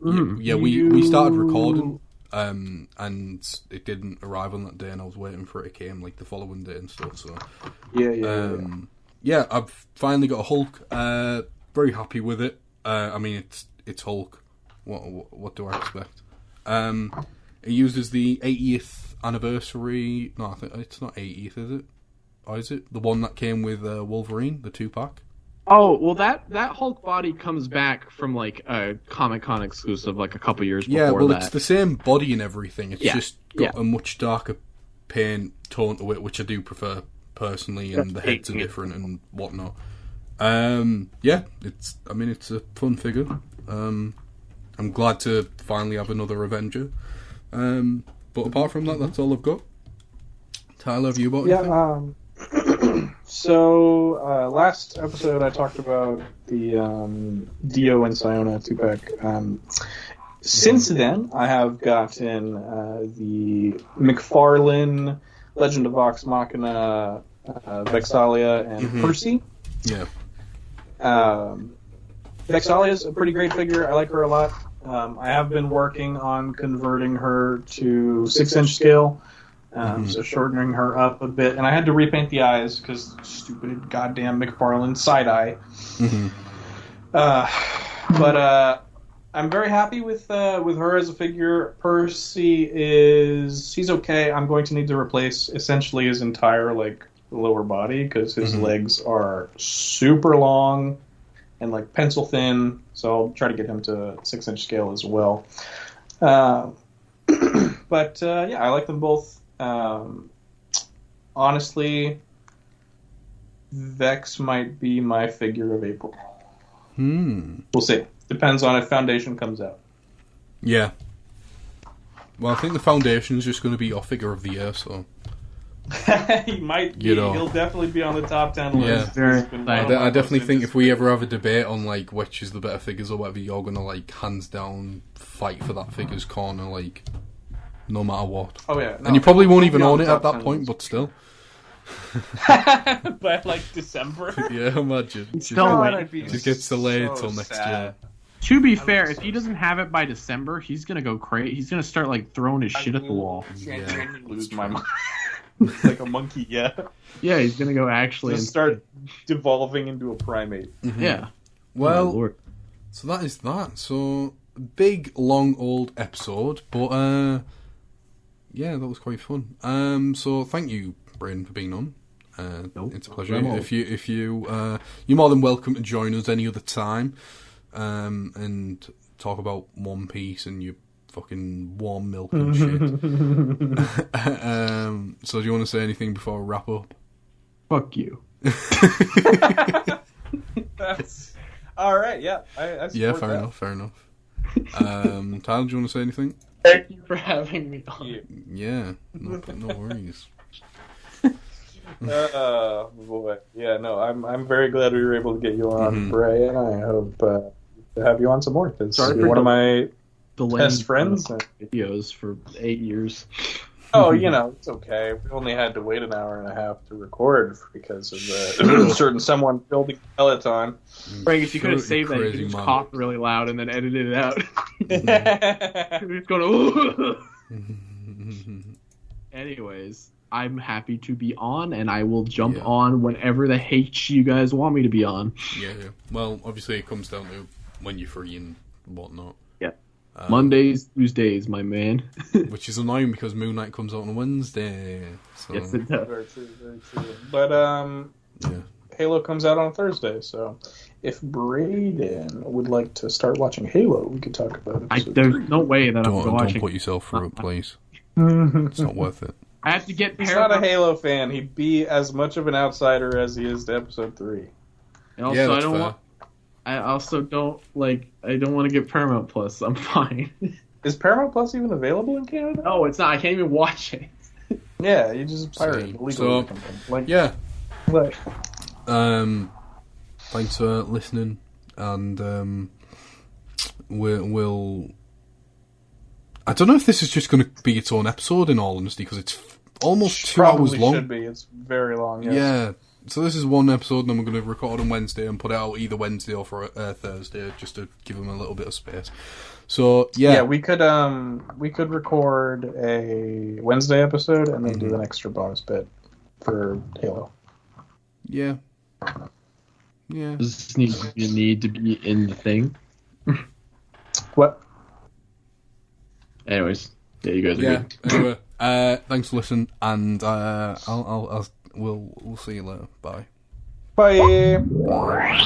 We started recording, and it didn't arrive on that day, and I was waiting for it to came like the following day and stuff. So I've finally got a Hulk. Very happy with it. I mean, it's Hulk. What do I expect? It uses the 80th anniversary. No, I think it's not 80th, is it? Or is it the one that came with Wolverine, the 2-pack? Oh, well, that Hulk body comes back from, like, a Comic-Con exclusive, like, a couple years before that. Yeah, well, it's the same body and everything. It's just got a much darker paint tone to it, which I do prefer, personally, and the heads are different and whatnot. It's a fun figure. I'm glad to finally have another Avenger. But apart from that, that's all I've got. Tyler, have you bought anything? So, last episode I talked about the Dio and Siona 2-pack. Since then, I have gotten the McFarlane Legend of Vox Machina Vexalia and Percy. Yeah. Vexalia is a pretty great figure. I like her a lot. I have been working on converting her to 6-inch scale. So shortening her up a bit, and I had to repaint the eyes because stupid goddamn McFarlane side eye. But I'm very happy with her as a figure. Percy he's okay. I'm going to need to replace essentially his entire lower body because his legs are super long and like pencil thin. So I'll try to get him to 6-inch scale as well. But I like them both. Honestly, Vex might be my figure of April. We'll see. Depends on if Foundation comes out. Yeah. Well, I think the Foundation is just going to be your figure of the year, so... He might be. He'll definitely be on the top 10 list. Yeah. I definitely think if we ever have a debate on which is the better figures or whatever, you're going to hands down fight for that figure's corner, no matter what. Oh yeah, and you probably won't even own it at that point, but still. By December. Yeah, imagine. Just gets delayed till next year. To be fair, if he doesn't have it by December, he's gonna go crazy. He's gonna start throwing his shit at the wall. Yeah, lose my mind. Like a monkey, yeah. Yeah, he's gonna go actually start devolving into a primate. Yeah. Well, so that is that. So big, long, old episode, but yeah, that was quite fun. So thank you, Bryn, for being on. It's a pleasure. If you you're more than welcome to join us any other time, and talk about One Piece and your fucking warm milk and shit. So do you want to say anything before we wrap up? Fuck you. That's all right. Yeah, I fair enough. Tyler, do you want to say anything? Thank you for having me on. Yeah, no worries. Boy, yeah, no, I'm very glad we were able to get you on, Bray, and I hope to have you on some more because you're one of my best friends. Videos for 8 years. Oh, it's okay. We only had to wait an hour and a half to record because of the certain someone building a Peloton. Frank, if you could have saved that, you could just cough really loud and then edited it out. It's going. Anyways, I'm happy to be on, and I will jump on whenever the H you guys want me to be on. Yeah. Well, obviously it comes down to when you're free and whatnot. Yeah. Mondays, Tuesdays, my man. Which is annoying because Moon Knight comes out on Wednesday. So. Yes, it does. Very true. But Halo comes out on Thursday, so if Brayden would like to start watching Halo, we could talk about it. There's no way that I'm watching. Don't put yourself through it, please. It's not worth it. I have to get. He's not a Halo fan. He'd be as much of an outsider as he is to Episode 3. And also, I also don't I don't want to get Paramount Plus. I'm fine. Is Paramount Plus even available in Canada? No, it's not. I can't even watch it. Yeah, you just pirate it illegally. So, yeah. Like, thanks for listening, and we'll. I don't know if this is just going to be its own episode, in all honesty, because it's almost 2 hours long. Should be. It's very long. Yes. Yeah, So this is one episode, and then we're going to record on Wednesday and put it out either Wednesday or for Thursday, just to give them a little bit of space. So yeah, we could record a Wednesday episode and then do an extra bonus bit for Halo. Yeah. Yeah. Does this need to be in the thing? What? Anyways, yeah, you guys are good. Anyway, thanks for listening, and we'll see you later. Bye. Bye. Bye.